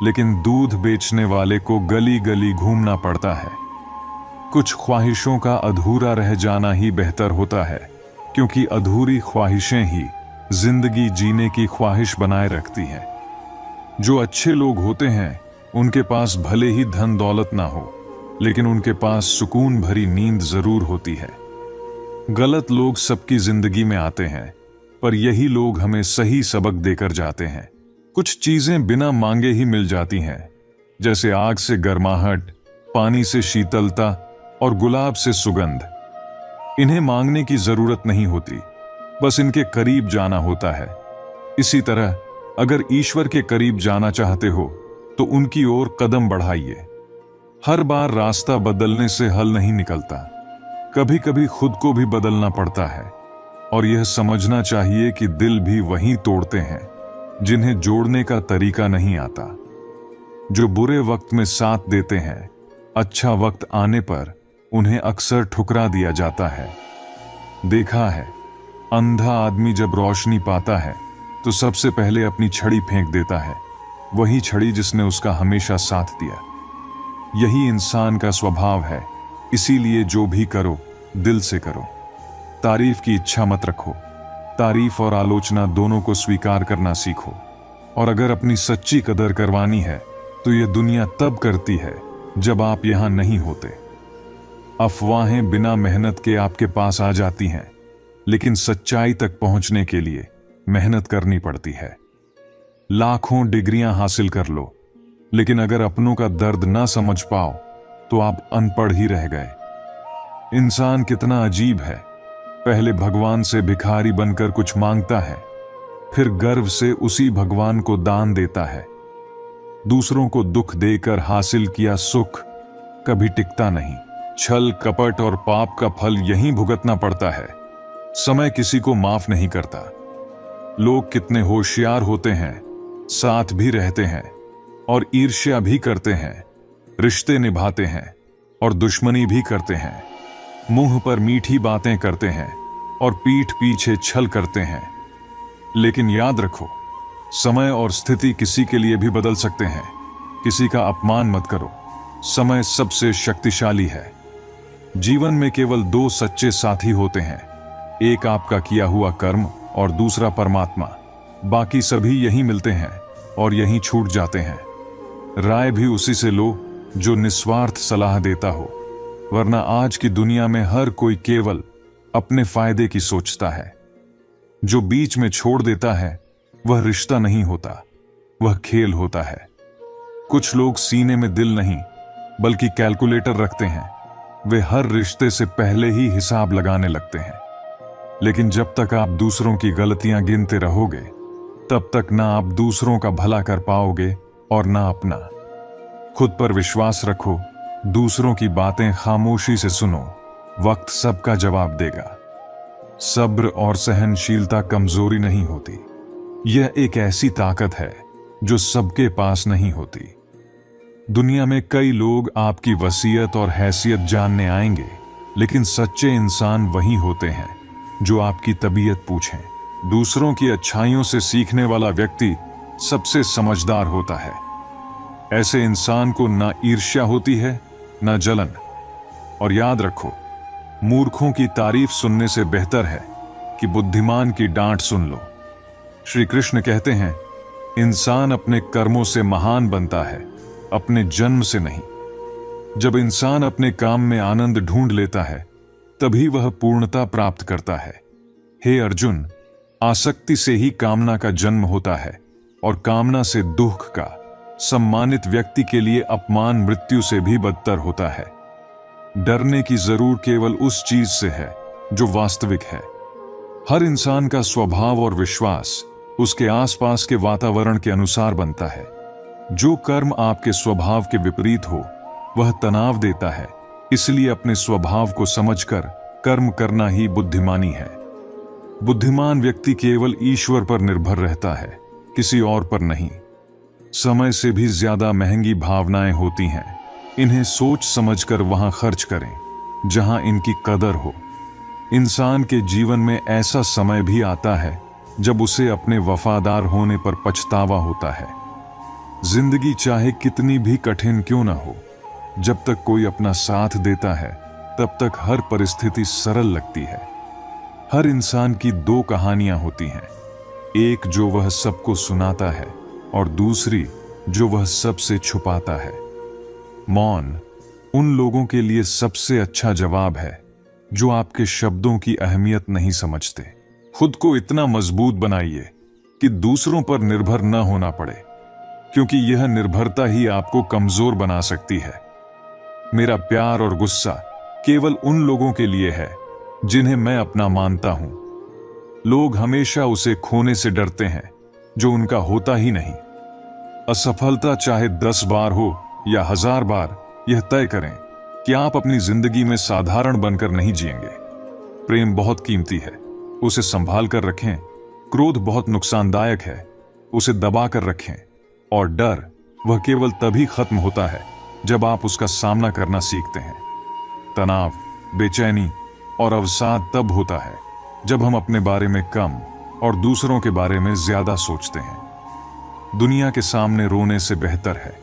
लेकिन दूध बेचने वाले को गली गली घूमना पड़ता है। कुछ ख्वाहिशों का अधूरा रह जाना ही बेहतर होता है, क्योंकि अधूरी ख्वाहिशें ही जिंदगी जीने की ख्वाहिश बनाए रखती हैं। जो अच्छे लोग होते हैं, उनके पास भले ही धन दौलत ना हो, लेकिन उनके पास सुकून भरी नींद जरूर होती है। गलत लोग सबकी जिंदगी में आते हैं, पर यही लोग हमें सही सबक देकर जाते हैं। कुछ चीजें बिना मांगे ही मिल जाती हैं, जैसे आग से गर्माहट, पानी से शीतलता और गुलाब से सुगंध। इन्हें मांगने की जरूरत नहीं होती, बस इनके करीब जाना होता है। इसी तरह अगर ईश्वर के करीब जाना चाहते हो तो उनकी ओर कदम बढ़ाइए। हर बार रास्ता बदलने से हल नहीं निकलता, कभी कभी खुद को भी बदलना पड़ता है। और यह समझना चाहिए कि दिल भी वहीं तोड़ते हैं जिन्हें जोड़ने का तरीका नहीं आता। जो बुरे वक्त में साथ देते हैं, अच्छा वक्त आने पर उन्हें अक्सर ठुकरा दिया जाता है। देखा है, अंधा आदमी जब रोशनी पाता है तो सबसे पहले अपनी छड़ी फेंक देता है, वही छड़ी जिसने उसका हमेशा साथ दिया। यही इंसान का स्वभाव है, इसीलिए जो भी करो दिल से करो। तारीफ की इच्छा मत रखो, तारीफ और आलोचना दोनों को स्वीकार करना सीखो। और अगर अपनी सच्ची कदर करवानी है तो यह दुनिया तब करती है जब आप यहां नहीं होते। अफवाहें बिना मेहनत के आपके पास आ जाती हैं, लेकिन सच्चाई तक पहुंचने के लिए मेहनत करनी पड़ती है। लाखों डिग्रियां हासिल कर लो, लेकिन अगर अपनों का दर्द ना समझ पाओ तो आप अनपढ़ ही रह गए। इंसान कितना अजीब है, पहले भगवान से भिखारी बनकर कुछ मांगता है, फिर गर्व से उसी भगवान को दान देता है। दूसरों को दुख देकर हासिल किया सुख कभी टिकता नहीं। छल, कपट और पाप का फल यहीं भुगतना पड़ता है। समय किसी को माफ नहीं करता। लोग कितने होशियार होते हैं, साथ भी रहते हैं और ईर्ष्या भी करते हैं, रिश्ते निभाते हैं और दुश्मनी भी करते हैं, मुंह पर मीठी बातें करते हैं और पीठ पीछे छल करते हैं। लेकिन याद रखो, समय और स्थिति किसी के लिए भी बदल सकते हैं। किसी का अपमान मत करो। समय सबसे शक्तिशाली है। जीवन में केवल दो सच्चे साथी होते हैं, एक आपका किया हुआ कर्म और दूसरा परमात्मा। बाकी सभी यहीं मिलते हैं और यहीं छूट जाते हैं। राय भी उसी से लो जो निस्वार्थ सलाह देता हो, वरना आज की दुनिया में हर कोई केवल अपने फायदे की सोचता है। जो बीच में छोड़ देता है वह रिश्ता नहीं होता, वह खेल होता है। कुछ लोग सीने में दिल नहीं बल्कि कैलकुलेटर रखते हैं। वे हर रिश्ते से पहले ही हिसाब लगाने लगते हैं। लेकिन जब तक आप दूसरों की गलतियां गिनते रहोगे, तब तक ना आप दूसरों का भला कर पाओगे और ना अपना। खुद पर विश्वास रखो, दूसरों की बातें खामोशी से सुनो, वक्त सबका जवाब देगा। सब्र और सहनशीलता कमजोरी नहीं होती, यह एक ऐसी ताकत है जो सबके पास नहीं होती। दुनिया में कई लोग आपकी वसीयत और हैसियत जानने आएंगे, लेकिन सच्चे इंसान वही होते हैं जो आपकी तबीयत पूछें। दूसरों की अच्छाइयों से सीखने वाला व्यक्ति सबसे समझदार होता है। ऐसे इंसान को ना ईर्ष्या होती है ना जलन। और याद रखो, मूर्खों की तारीफ सुनने से बेहतर है कि बुद्धिमान की डांट सुन लो। श्री कृष्ण कहते हैं, इंसान अपने कर्मों से महान बनता है, अपने जन्म से नहीं। जब इंसान अपने काम में आनंद ढूंढ लेता है, तभी वह पूर्णता प्राप्त करता है। हे अर्जुन, आसक्ति से ही कामना का जन्म होता है और कामना से दुख का। सम्मानित व्यक्ति के लिए अपमान मृत्यु से भी बदतर होता है। डरने की जरूर केवल उस चीज से है जो वास्तविक है। हर इंसान का स्वभाव और विश्वास उसके आसपास के वातावरण के अनुसार बनता है। जो कर्म आपके स्वभाव के विपरीत हो वह तनाव देता है। इसलिए अपने स्वभाव को समझकर कर्म करना ही बुद्धिमानी है। बुद्धिमान व्यक्ति केवल ईश्वर पर निर्भर रहता है, किसी और पर नहीं। समय से भी ज्यादा महंगी भावनाएं होती हैं। इन्हें सोच समझकर वहां खर्च करें जहां इनकी कदर हो। इंसान के जीवन में ऐसा समय भी आता है जब उसे अपने वफादार होने पर पछतावा होता है। जिंदगी चाहे कितनी भी कठिन क्यों ना हो, जब तक कोई अपना साथ देता है तब तक हर परिस्थिति सरल लगती है। हर इंसान की दो कहानियां होती हैं, एक जो वह सबको सुनाता है और दूसरी जो वह सबसे छुपाता है। मौन उन लोगों के लिए सबसे अच्छा जवाब है जो आपके शब्दों की अहमियत नहीं समझते। खुद को इतना मजबूत बनाइए कि दूसरों पर निर्भर न होना पड़े, क्योंकि यह निर्भरता ही आपको कमजोर बना सकती है। मेरा प्यार और गुस्सा केवल उन लोगों के लिए है जिन्हें मैं अपना मानता हूं। लोग हमेशा उसे खोने से डरते हैं जो उनका होता ही नहीं। असफलता चाहे 10 बार हो या 1000 बार, यह तय करें कि आप अपनी जिंदगी में साधारण बनकर नहीं जिएंगे। प्रेम बहुत कीमती है, उसे संभाल कर रखें। क्रोध बहुत नुकसानदायक है, उसे दबा कर रखें। और डर वह केवल तभी खत्म होता है जब आप उसका सामना करना सीखते हैं। तनाव, बेचैनी और अवसाद तब होता है जब हम अपने बारे में कम और दूसरों के बारे में ज्यादा सोचते हैं। दुनिया के सामने रोने से बेहतर है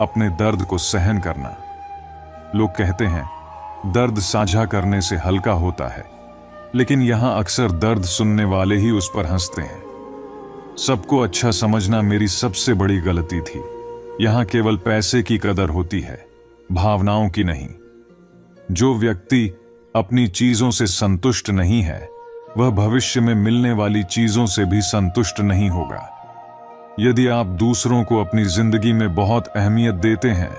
अपने दर्द को सहन करना। लोग कहते हैं दर्द साझा करने से हल्का होता है, लेकिन यहां अक्सर दर्द सुनने वाले ही उस पर हंसते हैं। सबको अच्छा समझना मेरी सबसे बड़ी गलती थी। यहां केवल पैसे की कदर होती है, भावनाओं की नहीं। जो व्यक्ति अपनी चीजों से संतुष्ट नहीं है, वह भविष्य में मिलने वाली चीजों से भी संतुष्ट नहीं होगा। यदि आप दूसरों को अपनी जिंदगी में बहुत अहमियत देते हैं,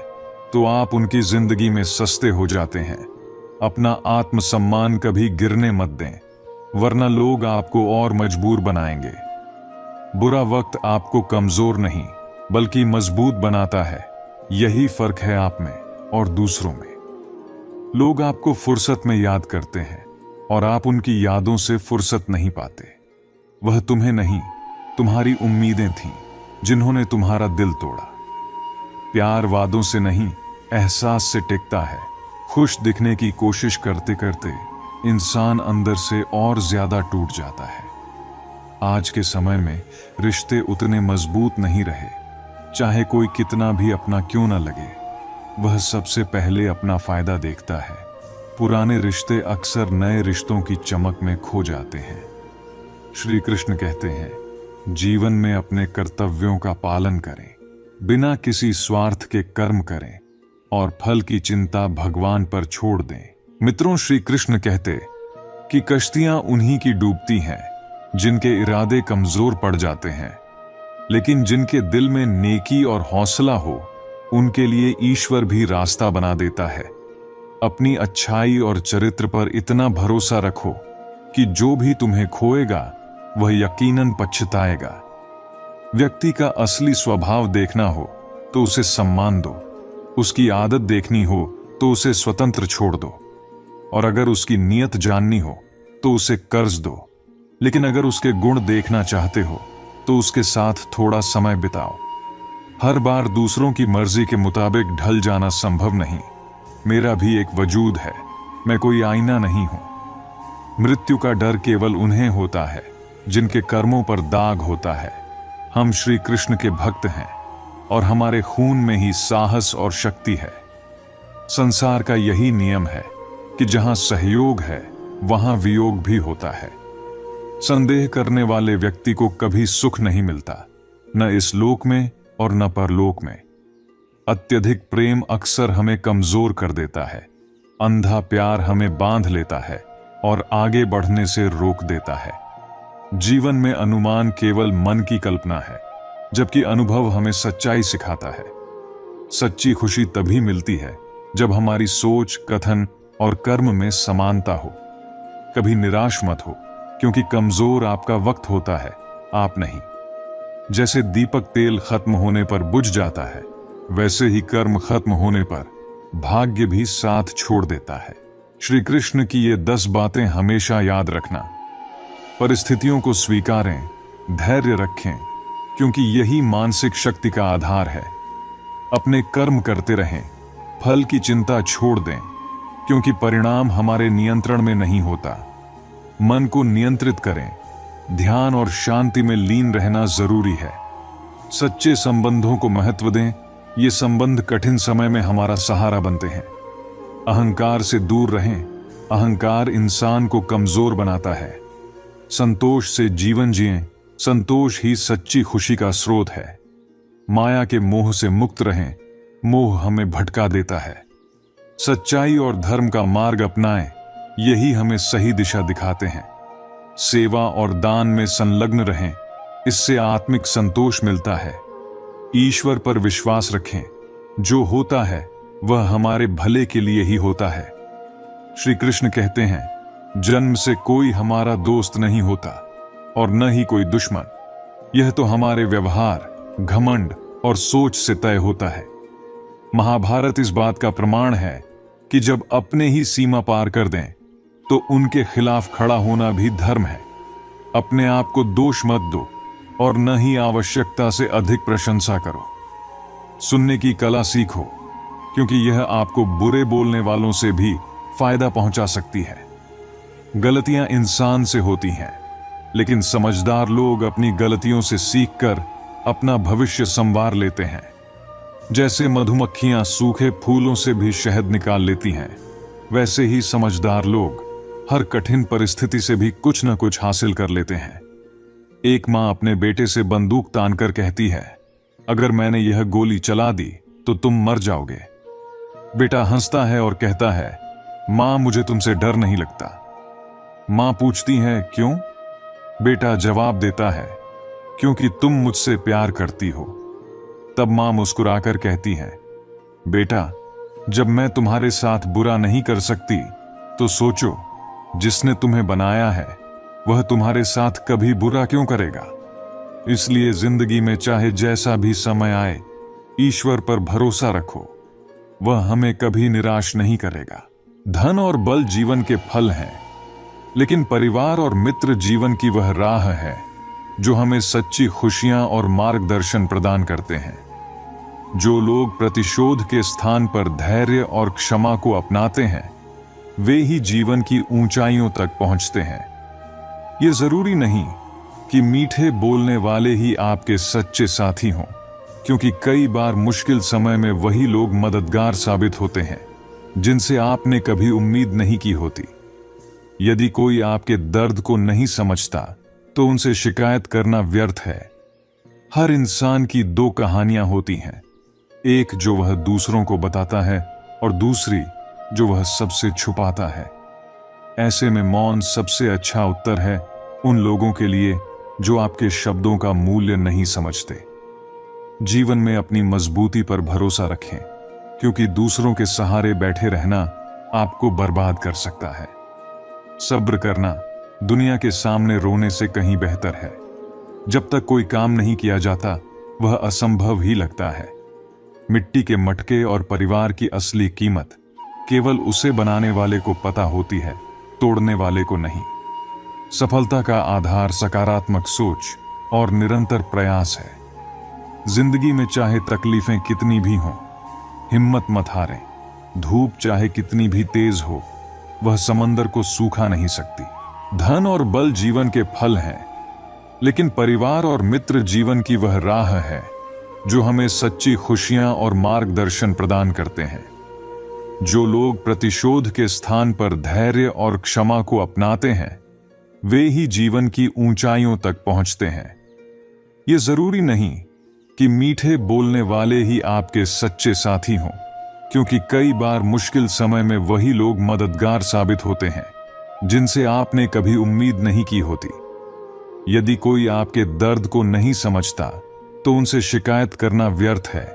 तो आप उनकी जिंदगी में सस्ते हो जाते हैं। अपना आत्मसम्मान कभी गिरने मत दें, वरना लोग आपको और मजबूर बनाएंगे। बुरा वक्त आपको कमजोर नहीं बल्कि मजबूत बनाता है। यही फर्क है आप में और दूसरों में। लोग आपको फुर्सत में याद करते हैं और आप उनकी यादों से फुर्सत नहीं पाते। वह तुम्हें नहीं, तुम्हारी उम्मीदें थीं जिन्होंने तुम्हारा दिल तोड़ा। प्यार वादों से नहीं, एहसास से टिकता है। खुश दिखने की कोशिश करते करते इंसान अंदर से और ज्यादा टूट जाता है। आज के समय में रिश्ते उतने मजबूत नहीं रहे। चाहे कोई कितना भी अपना क्यों न लगे, वह सबसे पहले अपना फायदा देखता है। पुराने रिश्ते अक्सर नए रिश्तों की चमक में खो जाते हैं। श्री कृष्ण कहते हैं, जीवन में अपने कर्तव्यों का पालन करें, बिना किसी स्वार्थ के कर्म करें और फल की चिंता भगवान पर छोड़ दें। मित्रों, श्री कृष्ण कहते कि कश्तियां उन्हीं की डूबती हैं जिनके इरादे कमजोर पड़ जाते हैं, लेकिन जिनके दिल में नेकी और हौसला हो, उनके लिए ईश्वर भी रास्ता बना देता है। अपनी अच्छाई और चरित्र पर इतना भरोसा रखो कि जो भी तुम्हें खोएगा वह यकीनन पछताएगा। व्यक्ति का असली स्वभाव देखना हो तो उसे सम्मान दो, उसकी आदत देखनी हो तो उसे स्वतंत्र छोड़ दो, और अगर उसकी नीयत जाननी हो तो उसे कर्ज दो। लेकिन अगर उसके गुण देखना चाहते हो तो उसके साथ थोड़ा समय बिताओ। हर बार दूसरों की मर्जी के मुताबिक ढल जाना संभव नहीं। मेरा भी एक वजूद है, मैं कोई आईना नहीं हूं। मृत्यु का डर केवल उन्हें होता है जिनके कर्मों पर दाग होता है। हम श्री कृष्ण के भक्त हैं और हमारे खून में ही साहस और शक्ति है। संसार का यही नियम है कि जहां सहयोग है वहां वियोग भी होता है। संदेह करने वाले व्यक्ति को कभी सुख नहीं मिलता, न इस लोक में और न परलोक में। अत्यधिक प्रेम अक्सर हमें कमजोर कर देता है। अंधा प्यार हमें बांध लेता है और आगे बढ़ने से रोक देता है। जीवन में अनुमान केवल मन की कल्पना है, जबकि अनुभव हमें सच्चाई सिखाता है। सच्ची खुशी तभी मिलती है जब हमारी सोच, कथन और कर्म में समानता हो। कभी निराश मत हो, क्योंकि कमजोर आपका वक्त होता है, आप नहीं। जैसे दीपक तेल खत्म होने पर बुझ जाता है, वैसे ही कर्म खत्म होने पर भाग्य भी साथ छोड़ देता है। श्री कृष्ण की ये 10 बातें हमेशा याद रखना। परिस्थितियों को स्वीकारें, धैर्य रखें, क्योंकि यही मानसिक शक्ति का आधार है। अपने कर्म करते रहें, फल की चिंता छोड़ दें, क्योंकि परिणाम हमारे नियंत्रण में नहीं होता। मन को नियंत्रित करें, ध्यान और शांति में लीन रहना जरूरी है। सच्चे संबंधों को महत्व दें, ये संबंध कठिन समय में हमारा सहारा बनते हैं। अहंकार से दूर रहें, अहंकार इंसान को कमजोर बनाता है। संतोष से जीवन जिएं, संतोष ही सच्ची खुशी का स्रोत है। माया के मोह से मुक्त रहें, मोह हमें भटका देता है। सच्चाई और धर्म का मार्ग अपनाएं, यही हमें सही दिशा दिखाते हैं। सेवा और दान में संलग्न रहें, इससे आत्मिक संतोष मिलता है। ईश्वर पर विश्वास रखें, जो होता है वह हमारे भले के लिए ही होता है। श्री कृष्ण कहते हैं, जन्म से कोई हमारा दोस्त नहीं होता और न ही कोई दुश्मन। यह तो हमारे व्यवहार, घमंड और सोच से तय होता है। महाभारत इस बात का प्रमाण है कि जब अपने ही सीमा पार कर दें तो उनके खिलाफ खड़ा होना भी धर्म है। अपने आप को दोष मत दो और न ही आवश्यकता से अधिक प्रशंसा करो। सुनने की कला सीखो, क्योंकि यह आपको बुरे बोलने वालों से भी फायदा पहुंचा सकती है। गलतियां इंसान से होती हैं, लेकिन समझदार लोग अपनी गलतियों से सीखकर अपना भविष्य संवार लेते हैं। जैसे मधुमक्खियां सूखे फूलों से भी शहद निकाल लेती हैं, वैसे ही समझदार लोग हर कठिन परिस्थिति से भी कुछ न कुछ हासिल कर लेते हैं। एक मां अपने बेटे से बंदूक तानकर कहती है, अगर मैंने यह गोली चला दी तो तुम मर जाओगे। बेटा हंसता है और कहता है, मां मुझे तुमसे डर नहीं लगता। मां पूछती है, क्यों? बेटा जवाब देता है, क्योंकि तुम मुझसे प्यार करती हो। तब मां मुस्कुराकर कहती है, बेटा जब मैं तुम्हारे साथ बुरा नहीं कर सकती तो सोचो, जिसने तुम्हें बनाया है वह तुम्हारे साथ कभी बुरा क्यों करेगा। इसलिए जिंदगी में चाहे जैसा भी समय आए, ईश्वर पर भरोसा रखो, वह हमें कभी निराश नहीं करेगा। धन और बल जीवन के फल हैं, लेकिन परिवार और मित्र जीवन की वह राह है जो हमें सच्ची खुशियां और मार्गदर्शन प्रदान करते हैं। जो लोग प्रतिशोध के स्थान पर धैर्य और क्षमा को अपनाते हैं, वे ही जीवन की ऊंचाइयों तक पहुंचते हैं। ये जरूरी नहीं कि मीठे बोलने वाले ही आपके सच्चे साथी हों, क्योंकि कई बार मुश्किल समय में वही लोग मददगार साबित होते हैं जिनसे आपने कभी उम्मीद नहीं की होती। यदि कोई आपके दर्द को नहीं समझता तो उनसे शिकायत करना व्यर्थ है। हर इंसान की दो कहानियां होती हैं, एक जो वह दूसरों को बताता है और दूसरी जो वह सबसे छुपाता है। ऐसे में मौन सबसे अच्छा उत्तर है उन लोगों के लिए जो आपके शब्दों का मूल्य नहीं समझते। जीवन में अपनी मजबूती पर भरोसा रखें, क्योंकि दूसरों के सहारे बैठे रहना आपको बर्बाद कर सकता है। सब्र करना दुनिया के सामने रोने से कहीं बेहतर है। जब तक कोई काम नहीं किया जाता वह असंभव ही लगता है। मिट्टी के मटके और परिवार की असली कीमत केवल उसे बनाने वाले को पता होती है, तोड़ने वाले को नहीं। सफलता का आधार सकारात्मक सोच और निरंतर प्रयास है। जिंदगी में चाहे तकलीफें कितनी भी हों, हिम्मत मत हारें। धूप चाहे कितनी भी तेज हो, वह समंदर को सूखा नहीं सकती। धन और बल जीवन के फल हैं, लेकिन परिवार और मित्र जीवन की वह राह है जो हमें सच्ची खुशियां और मार्गदर्शन प्रदान करते हैं। जो लोग प्रतिशोध के स्थान पर धैर्य और क्षमा को अपनाते हैं, वे ही जीवन की ऊंचाइयों तक पहुंचते हैं। ये जरूरी नहीं कि मीठे बोलने वाले ही आपके सच्चे साथी हों, क्योंकि कई बार मुश्किल समय में वही लोग मददगार साबित होते हैं जिनसे आपने कभी उम्मीद नहीं की होती। यदि कोई आपके दर्द को नहीं समझता तो उनसे शिकायत करना व्यर्थ है।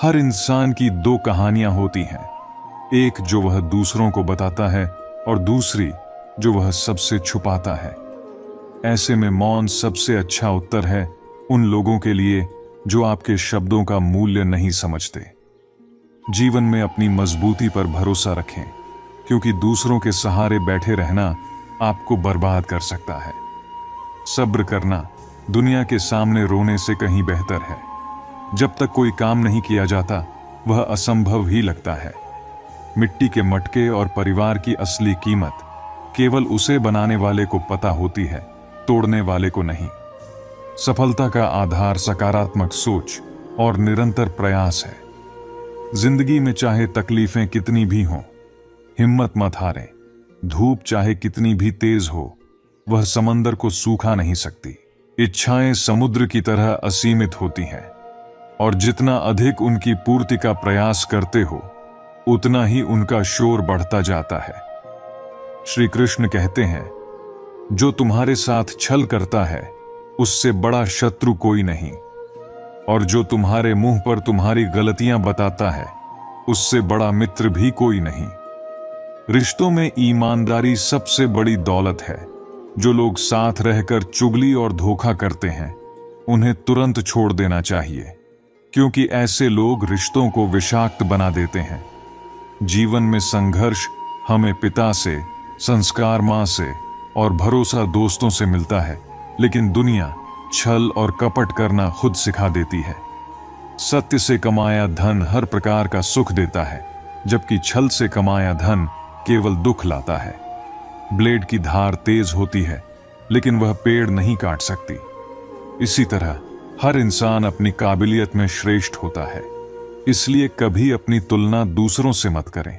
हर इंसान की दो कहानियां होती हैं, एक जो वह दूसरों को बताता है और दूसरी जो वह सबसे छुपाता है। ऐसे में मौन सबसे अच्छा उत्तर है उन लोगों के लिए जो आपके शब्दों का मूल्य नहीं समझते। जीवन में अपनी मजबूती पर भरोसा रखें, क्योंकि दूसरों के सहारे बैठे रहना आपको बर्बाद कर सकता है। सब्र करना दुनिया के सामने रोने से कहीं बेहतर है। जब तक कोई काम नहीं किया जाता वह असंभव ही लगता है। मिट्टी के मटके और परिवार की असली कीमत केवल उसे बनाने वाले को पता होती है, तोड़ने वाले को नहीं। सफलता का आधार सकारात्मक सोच और निरंतर प्रयास है। जिंदगी में चाहे तकलीफें कितनी भी हों, हिम्मत मत हारें। धूप चाहे कितनी भी तेज हो, वह समंदर को सूखा नहीं सकती। इच्छाएं समुद्र की तरह असीमित होती हैं, और जितना अधिक उनकी पूर्ति का प्रयास करते हो, उतना ही उनका शोर बढ़ता जाता है। श्री कृष्ण कहते हैं, जो तुम्हारे साथ छल करता है उससे बड़ा शत्रु कोई नहीं, और जो तुम्हारे मुंह पर तुम्हारी गलतियां बताता है उससे बड़ा मित्र भी कोई नहीं। रिश्तों में ईमानदारी सबसे बड़ी दौलत है। जो लोग साथ रहकर चुगली और धोखा करते हैं, उन्हें तुरंत छोड़ देना चाहिए, क्योंकि ऐसे लोग रिश्तों को विषाक्त बना देते हैं। जीवन में संघर्ष हमें पिता से, संस्कार मां से और भरोसा दोस्तों से मिलता है, लेकिन दुनिया छल और कपट करना खुद सिखा देती है। सत्य से कमाया धन हर प्रकार का सुख देता है, जबकि छल से कमाया धन केवल दुख लाता है। ब्लेड की धार तेज होती है, लेकिन वह पेड़ नहीं काट सकती। इसी तरह हर इंसान अपनी काबिलियत में श्रेष्ठ होता है, इसलिए कभी अपनी तुलना दूसरों से मत करें।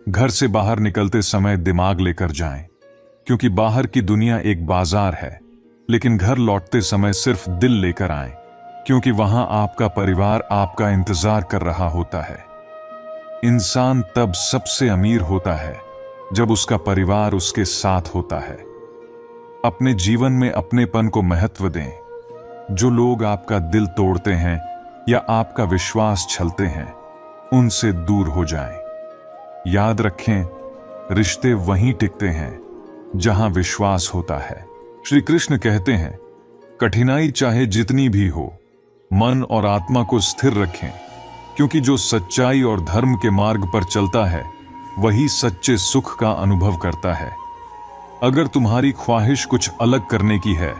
घर से बाहर निकलते समय दिमाग लेकर जाएं, क्योंकि बाहर की दुनिया एक बाजार है, लेकिन घर लौटते समय सिर्फ दिल लेकर आएं, क्योंकि वहां आपका परिवार आपका इंतजार कर रहा होता है। इंसान तब सबसे अमीर होता है जब उसका परिवार उसके साथ होता है। अपने जीवन में अपनेपन को महत्व दें। जो लोग आपका दिल तोड़ते हैं या आपका विश्वास छलते हैं, उनसे दूर हो जाएं। याद रखें, रिश्ते वहीं टिकते हैं जहां विश्वास होता है। श्री कृष्ण कहते हैं, कठिनाई चाहे जितनी भी हो, मन और आत्मा को स्थिर रखें, क्योंकि जो सच्चाई और धर्म के मार्ग पर चलता है वही सच्चे सुख का अनुभव करता है। अगर तुम्हारी ख्वाहिश कुछ अलग करने की है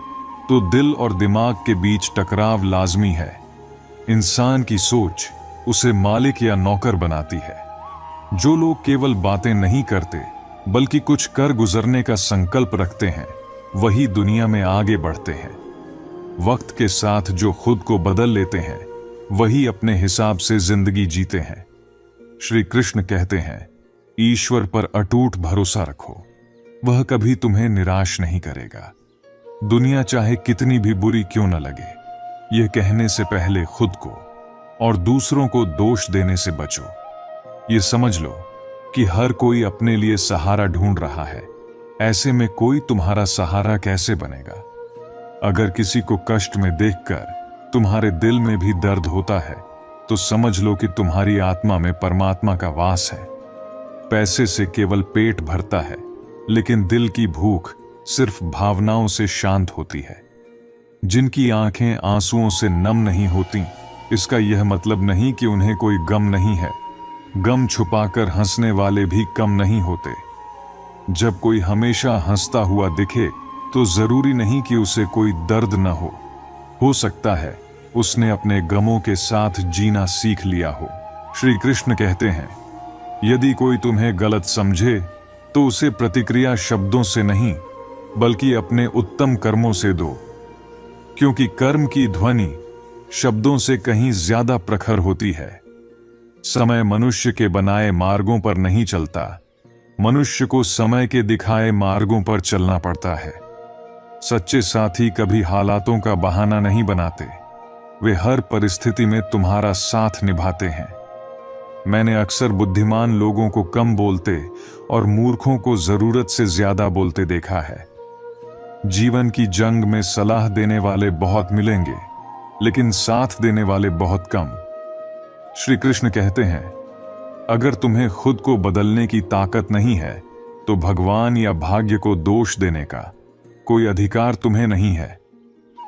तो दिल और दिमाग के बीच टकराव लाजमी है। इंसान की सोच उसे मालिक या नौकर बनाती है। जो लोग केवल बातें नहीं करते बल्कि कुछ कर गुजरने का संकल्प रखते हैं, वही दुनिया में आगे बढ़ते हैं। वक्त के साथ जो खुद को बदल लेते हैं वही अपने हिसाब से जिंदगी जीते हैं। श्री कृष्ण कहते हैं, ईश्वर पर अटूट भरोसा रखो, वह कभी तुम्हें निराश नहीं करेगा। दुनिया चाहे कितनी भी बुरी क्यों न लगे, यह कहने से पहले खुद को और दूसरों को दोष देने से बचो। ये समझ लो कि हर कोई अपने लिए सहारा ढूंढ रहा है, ऐसे में कोई तुम्हारा सहारा कैसे बनेगा? अगर किसी को कष्ट में देखकर तुम्हारे दिल में भी दर्द होता है तो समझ लो कि तुम्हारी आत्मा में परमात्मा का वास है। पैसे से केवल पेट भरता है, लेकिन दिल की भूख सिर्फ भावनाओं से शांत होती है। जिनकी आंखें आंसुओं से नम नहीं होती, इसका यह मतलब नहीं कि उन्हें कोई गम नहीं है। गम छुपाकर हंसने वाले भी कम नहीं होते। जब कोई हमेशा हंसता हुआ दिखे तो जरूरी नहीं कि उसे कोई दर्द न हो सकता है उसने अपने गमों के साथ जीना सीख लिया हो। श्री कृष्ण कहते हैं, यदि कोई तुम्हें गलत समझे तो उसे प्रतिक्रिया शब्दों से नहीं बल्कि अपने उत्तम कर्मों से दो, क्योंकि कर्म की ध्वनि शब्दों से कहीं ज्यादा प्रखर होती है। समय मनुष्य के बनाए मार्गों पर नहीं चलता, मनुष्य को समय के दिखाए मार्गों पर चलना पड़ता है। सच्चे साथी कभी हालातों का बहाना नहीं बनाते, वे हर परिस्थिति में तुम्हारा साथ निभाते हैं। मैंने अक्सर बुद्धिमान लोगों को कम बोलते और मूर्खों को जरूरत से ज्यादा बोलते देखा है। जीवन की जंग में सलाह देने वाले बहुत मिलेंगे, लेकिन साथ देने वाले बहुत कम। श्री कृष्ण कहते हैं, अगर तुम्हें खुद को बदलने की ताकत नहीं है तो भगवान या भाग्य को दोष देने का कोई अधिकार तुम्हें नहीं है।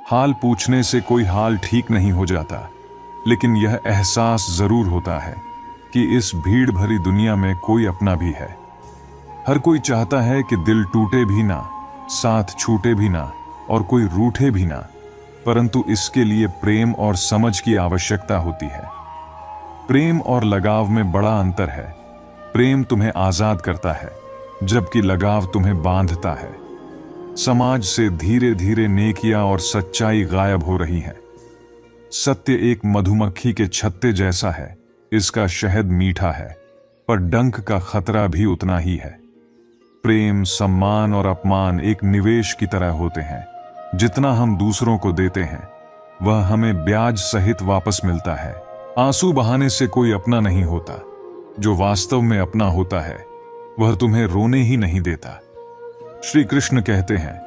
हाल पूछने से कोई हाल ठीक नहीं हो जाता, लेकिन यह एहसास जरूर होता है कि इस भीड़ भरी दुनिया में कोई अपना भी है। हर कोई चाहता है कि दिल टूटे भी ना, साथ छूटे भी ना और कोई रूठे भी ना, परंतु इसके लिए प्रेम और समझ की आवश्यकता होती है। प्रेम और लगाव में बड़ा अंतर है। प्रेम तुम्हें आजाद करता है, जबकि लगाव तुम्हें बांधता है। समाज से धीरे धीरे नेकियां और सच्चाई गायब हो रही है। सत्य एक मधुमक्खी के छत्ते जैसा है, इसका शहद मीठा है, पर डंक का खतरा भी उतना ही है। प्रेम, सम्मान और अपमान एक निवेश की तरह होते हैं। जितना हम दूसरों को देते हैं, वह हमें ब्याज सहित वापस मिलता है। आंसू बहाने से कोई अपना नहीं होता। जो वास्तव में अपना होता है, वह तुम्हें रोने ही नहीं देता। श्री कृष्ण कहते हैं,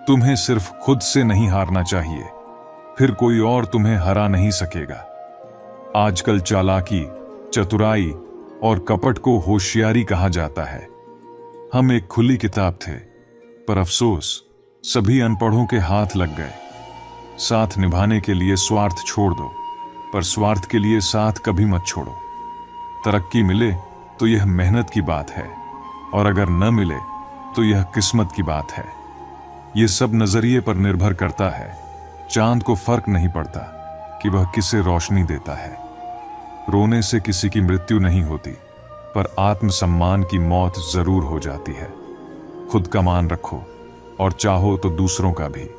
तुम्हें सिर्फ खुद से नहीं हारना चाहिए, फिर कोई और तुम्हें हरा नहीं सकेगा। आजकल चालाकी, चतुराई और कपट को होशियारी कहा जाता है। हम एक खुली किताब थे, पर अफसोस सभी अनपढ़ों के हाथ लग गए। साथ निभाने के लिए स्वार्थ छोड़ दो, पर स्वार्थ के लिए साथ कभी मत छोड़ो। तरक्की मिले तो यह मेहनत की बात है, और अगर न मिले तो यह किस्मत की बात है। यह सब नजरिए पर निर्भर करता है। चांद को फर्क नहीं पड़ता कि वह किसे रोशनी देता है। रोने से किसी की मृत्यु नहीं होती, पर आत्मसम्मान की मौत जरूर हो जाती है। खुद का मान रखो और चाहो तो दूसरों का भी।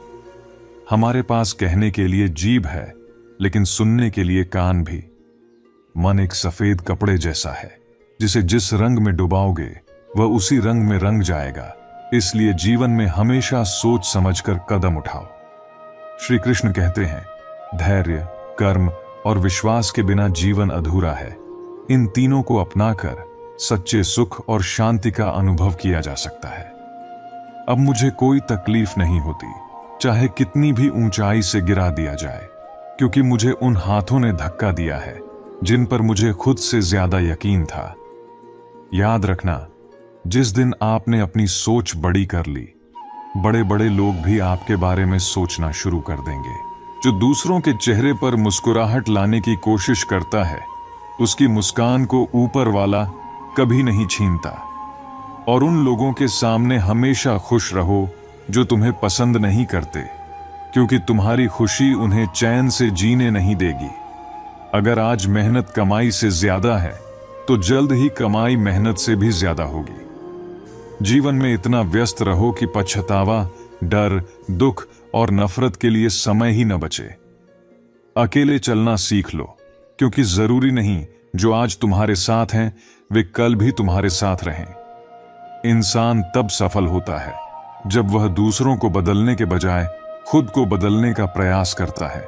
हमारे पास कहने के लिए जीभ है, लेकिन सुनने के लिए कान भी। मन एक सफेद कपड़े जैसा है, जिसे जिस रंग में डुबाओगे वह उसी रंग में रंग जाएगा। इसलिए जीवन में हमेशा सोच समझकर कदम उठाओ। श्री कृष्ण कहते हैं, धैर्य, कर्म और विश्वास के बिना जीवन अधूरा है। इन तीनों को अपनाकर सच्चे सुख और शांति का अनुभव किया जा सकता है। अब मुझे कोई तकलीफ नहीं होती, चाहे कितनी भी ऊंचाई से गिरा दिया जाए, क्योंकि मुझे उन हाथों ने धक्का दिया है जिन पर मुझे खुद से ज्यादा यकीन था। याद रखना, जिस दिन आपने अपनी सोच बड़ी कर ली, बड़े बड़े लोग भी आपके बारे में सोचना शुरू कर देंगे। जो दूसरों के चेहरे पर मुस्कुराहट लाने की कोशिश करता है, उसकी मुस्कान को ऊपर वाला कभी नहीं छीनता। और उन लोगों के सामने हमेशा खुश रहो जो तुम्हें पसंद नहीं करते, क्योंकि तुम्हारी खुशी उन्हें चैन से जीने नहीं देगी। अगर आज मेहनत कमाई से ज्यादा है, तो जल्द ही कमाई मेहनत से भी ज्यादा होगी। जीवन में इतना व्यस्त रहो कि पछतावा डर, दुख और नफरत के लिए समय ही न बचे। अकेले चलना सीख लो, क्योंकि जरूरी नहीं जो आज तुम्हारे साथ हैं वे कल भी तुम्हारे साथ रहें। इंसान तब सफल होता है जब वह दूसरों को बदलने के बजाय खुद को बदलने का प्रयास करता है।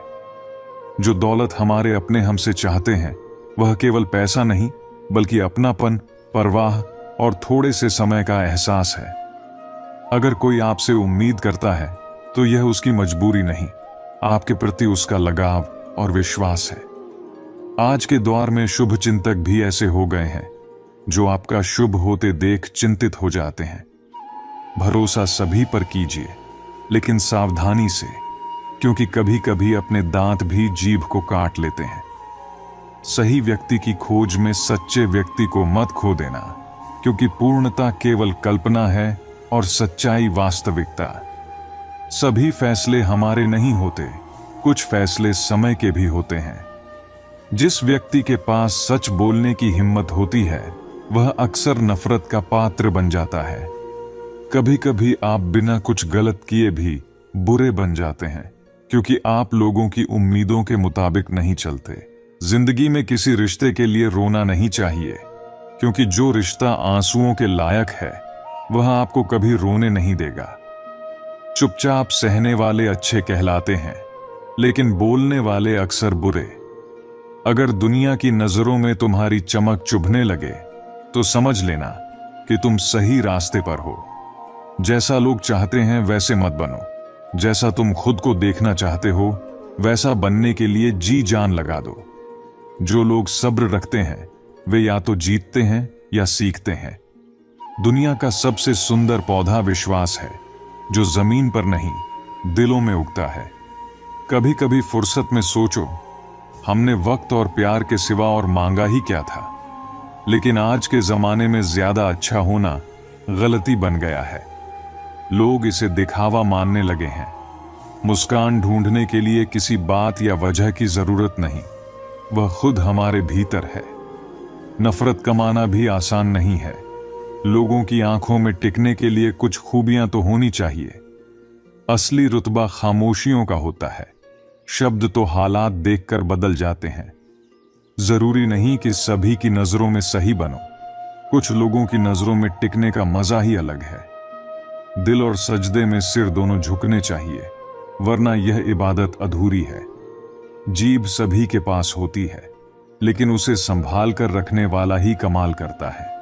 जो दौलत हमारे अपने हमसे चाहते हैं वह केवल पैसा नहीं बल्कि अपनापन, परवाह और थोड़े से समय का एहसास है। अगर कोई आपसे उम्मीद करता है तो यह उसकी मजबूरी नहीं, आपके प्रति उसका लगाव और विश्वास है। आज के दौर में शुभ चिंतक भी ऐसे हो गए हैं जो आपका शुभ होते देख चिंतित हो जाते हैं। भरोसा सभी पर कीजिए, लेकिन सावधानी से, क्योंकि कभी कभी अपने दांत भी जीभ को काट लेते हैं। सही व्यक्ति की खोज में सच्चे व्यक्ति को मत खो देना, क्योंकि पूर्णता केवल कल्पना है और सच्चाई वास्तविकता। सभी फैसले हमारे नहीं होते, कुछ फैसले समय के भी होते हैं। जिस व्यक्ति के पास सच बोलने की हिम्मत होती है वह अक्सर नफरत का पात्र बन जाता है। कभी कभी आप बिना कुछ गलत किए भी बुरे बन जाते हैं, क्योंकि आप लोगों की उम्मीदों के मुताबिक नहीं चलते। जिंदगी में किसी रिश्ते के लिए रोना नहीं चाहिए, क्योंकि जो रिश्ता आंसुओं के लायक है वह आपको कभी रोने नहीं देगा। चुपचाप सहने वाले अच्छे कहलाते हैं, लेकिन बोलने वाले अक्सर बुरे। अगर दुनिया की नजरों में तुम्हारी चमक चुभने लगे तो समझ लेना कि तुम सही रास्ते पर हो। जैसा लोग चाहते हैं वैसे मत बनो, जैसा तुम खुद को देखना चाहते हो वैसा बनने के लिए जी जान लगा दो। जो लोग सब्र रखते हैं वे या तो जीतते हैं या सीखते हैं। दुनिया का सबसे सुंदर पौधा विश्वास है, जो जमीन पर नहीं दिलों में उगता है। कभी कभी फुर्सत में सोचो, हमने वक्त और प्यार के सिवा और मांगा ही क्या था। लेकिन आज के जमाने में ज्यादा अच्छा होना गलती बन गया है। लोग इसे दिखावा मानने लगे हैं। मुस्कान ढूंढने के लिए किसी बात या वजह की जरूरत नहीं, वह खुद हमारे भीतर है। नफरत कमाना भी आसान नहीं है। लोगों की आंखों में टिकने के लिए कुछ खूबियां तो होनी चाहिए। असली रुतबा खामोशियों का होता है। शब्द तो हालात देखकर बदल जाते हैं। जरूरी नहीं कि सभी की नजरों में सही बनो, कुछ लोगों की नजरों में टिकने का मजा ही अलग है। दिल और सजदे में सिर दोनों झुकने चाहिए, वरना यह इबादत अधूरी है। जीभ सभी के पास होती है, लेकिन उसे संभाल कर रखने वाला ही कमाल करता है।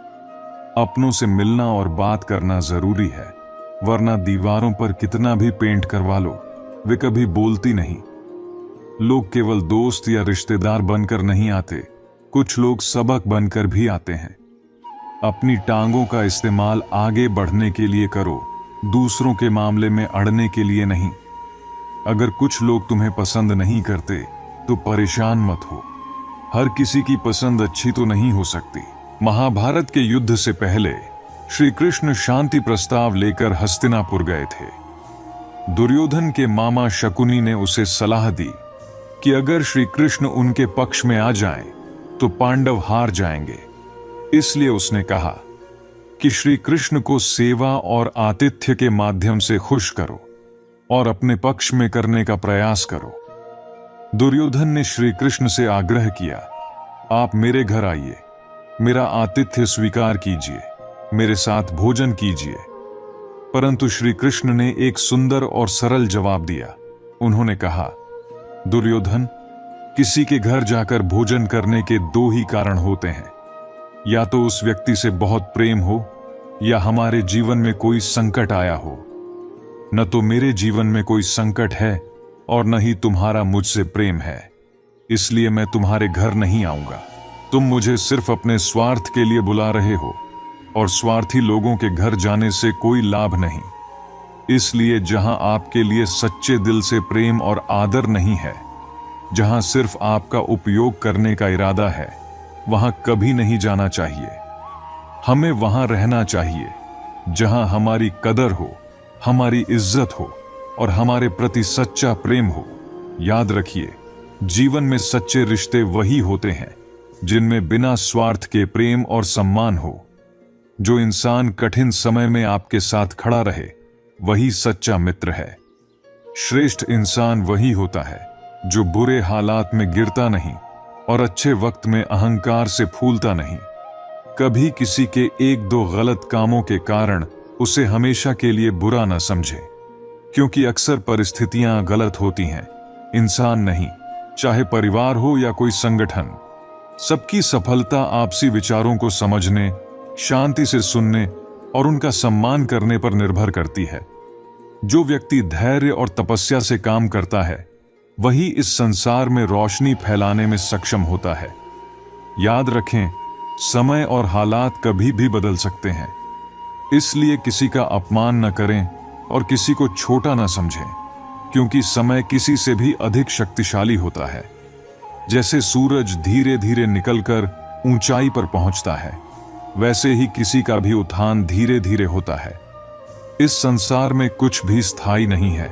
अपनों से मिलना और बात करना जरूरी है, वरना दीवारों पर कितना भी पेंट करवा लो वे कभी बोलती नहीं। लोग केवल दोस्त या रिश्तेदार बनकर नहीं आते, कुछ लोग सबक बनकर भी आते हैं। अपनी टांगों का इस्तेमाल आगे बढ़ने के लिए करो, दूसरों के मामले में अड़ने के लिए नहीं। अगर कुछ लोग तुम्हें पसंद नहीं करते तो परेशान मत हो। हर किसी की पसंद अच्छी तो नहीं हो सकती। महाभारत के युद्ध से पहले श्री कृष्ण शांति प्रस्ताव लेकर हस्तिनापुर गए थे। दुर्योधन के मामा शकुनी ने उसे सलाह दी कि अगर श्री कृष्ण उनके पक्ष में आ जाएं तो पांडव हार जाएंगे। इसलिए उसने कहा कि श्री कृष्ण को सेवा और आतिथ्य के माध्यम से खुश करो और अपने पक्ष में करने का प्रयास करो। दुर्योधन ने श्री कृष्ण से आग्रह किया, आप मेरे घर आइए, मेरा आतिथ्य स्वीकार कीजिए, मेरे साथ भोजन कीजिए। परंतु श्री कृष्ण ने एक सुंदर और सरल जवाब दिया। उन्होंने कहा, दुर्योधन, किसी के घर जाकर भोजन करने के दो ही कारण होते हैं, या तो उस व्यक्ति से बहुत प्रेम हो या हमारे जीवन में कोई संकट आया हो। न तो मेरे जीवन में कोई संकट है और न ही तुम्हारा मुझसे प्रेम है, इसलिए मैं तुम्हारे घर नहीं आऊंगा। तुम मुझे सिर्फ अपने स्वार्थ के लिए बुला रहे हो और स्वार्थी लोगों के घर जाने से कोई लाभ नहीं। इसलिए जहां आपके लिए सच्चे दिल से प्रेम और आदर नहीं है, जहां सिर्फ आपका उपयोग करने का इरादा है, वहां कभी नहीं जाना चाहिए। हमें वहां रहना चाहिए जहां हमारी कदर हो, हमारी इज्जत हो और हमारे प्रति सच्चा प्रेम हो। याद रखिए, जीवन में सच्चे रिश्ते वही होते हैं जिनमें बिना स्वार्थ के प्रेम और सम्मान हो। जो इंसान कठिन समय में आपके साथ खड़ा रहे वही सच्चा मित्र है। श्रेष्ठ इंसान वही होता है जो बुरे हालात में गिरता नहीं और अच्छे वक्त में अहंकार से फूलता नहीं। कभी किसी के एक दो गलत कामों के कारण उसे हमेशा के लिए बुरा न समझे, क्योंकि अक्सर परिस्थितियां गलत होती हैं, इंसान नहीं। चाहे परिवार हो या कोई संगठन, सबकी सफलता आपसी विचारों को समझने, शांति से सुनने और उनका सम्मान करने पर निर्भर करती है। जो व्यक्ति धैर्य और तपस्या से काम करता है, वही इस संसार में रोशनी फैलाने में सक्षम होता है। याद रखें, समय और हालात कभी भी बदल सकते हैं, इसलिए किसी का अपमान न करें और किसी को छोटा न समझें, क्योंकि समय किसी से भी अधिक शक्तिशाली होता है। जैसे सूरज धीरे धीरे निकलकर ऊंचाई पर पहुंचता है, वैसे ही किसी का भी उत्थान धीरे धीरे होता है। इस संसार में कुछ भी स्थायी नहीं है,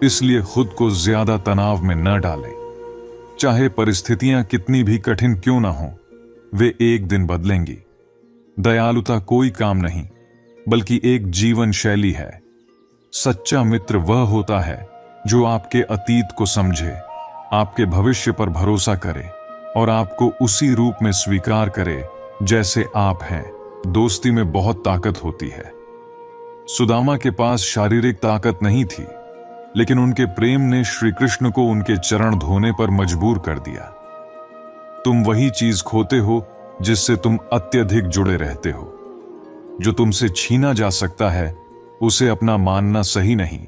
इसलिए खुद को ज्यादा तनाव में न डालें। चाहे परिस्थितियां कितनी भी कठिन क्यों ना हो, वे एक दिन बदलेंगी। दयालुता कोई काम नहीं, बल्कि एक जीवन शैली है। सच्चा मित्र वह होता है जो आपके अतीत को समझे, आपके भविष्य पर भरोसा करे और आपको उसी रूप में स्वीकार करे जैसे आप हैं। दोस्ती में बहुत ताकत होती है। सुदामा के पास शारीरिक ताकत नहीं थी, लेकिन उनके प्रेम ने श्री कृष्ण को उनके चरण धोने पर मजबूर कर दिया। तुम वही चीज खोते हो जिससे तुम अत्यधिक जुड़े रहते हो। जो तुमसे छीना जा सकता है, उसे अपना मानना सही नहीं।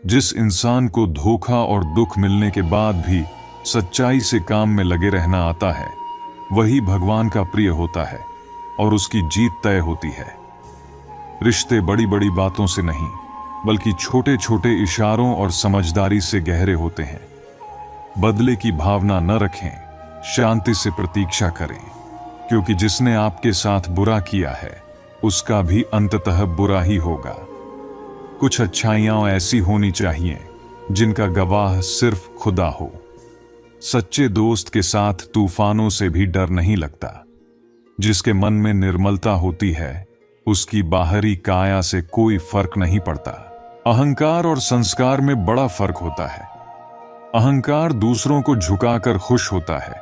जिस इंसान को धोखा और दुख मिलने के बाद भी सच्चाई से काम में लगे रहना आता है, वही भगवान का प्रिय होता है और उसकी जीत तय होती है। रिश्ते बड़ी बड़ी बातों से नहीं, बल्कि छोटे छोटे इशारों और समझदारी से गहरे होते हैं। बदले की भावना न रखें, शांति से प्रतीक्षा करें, क्योंकि जिसने आपके साथ बुरा किया है, उसका भी अंततः बुरा ही होगा। कुछ अच्छाइयां ऐसी होनी चाहिए जिनका गवाह सिर्फ खुदा हो। सच्चे दोस्त के साथ तूफानों से भी डर नहीं लगता। जिसके मन में निर्मलता होती है, उसकी बाहरी काया से कोई फर्क नहीं पड़ता। अहंकार और संस्कार में बड़ा फर्क होता है। अहंकार दूसरों को झुकाकर खुश होता है,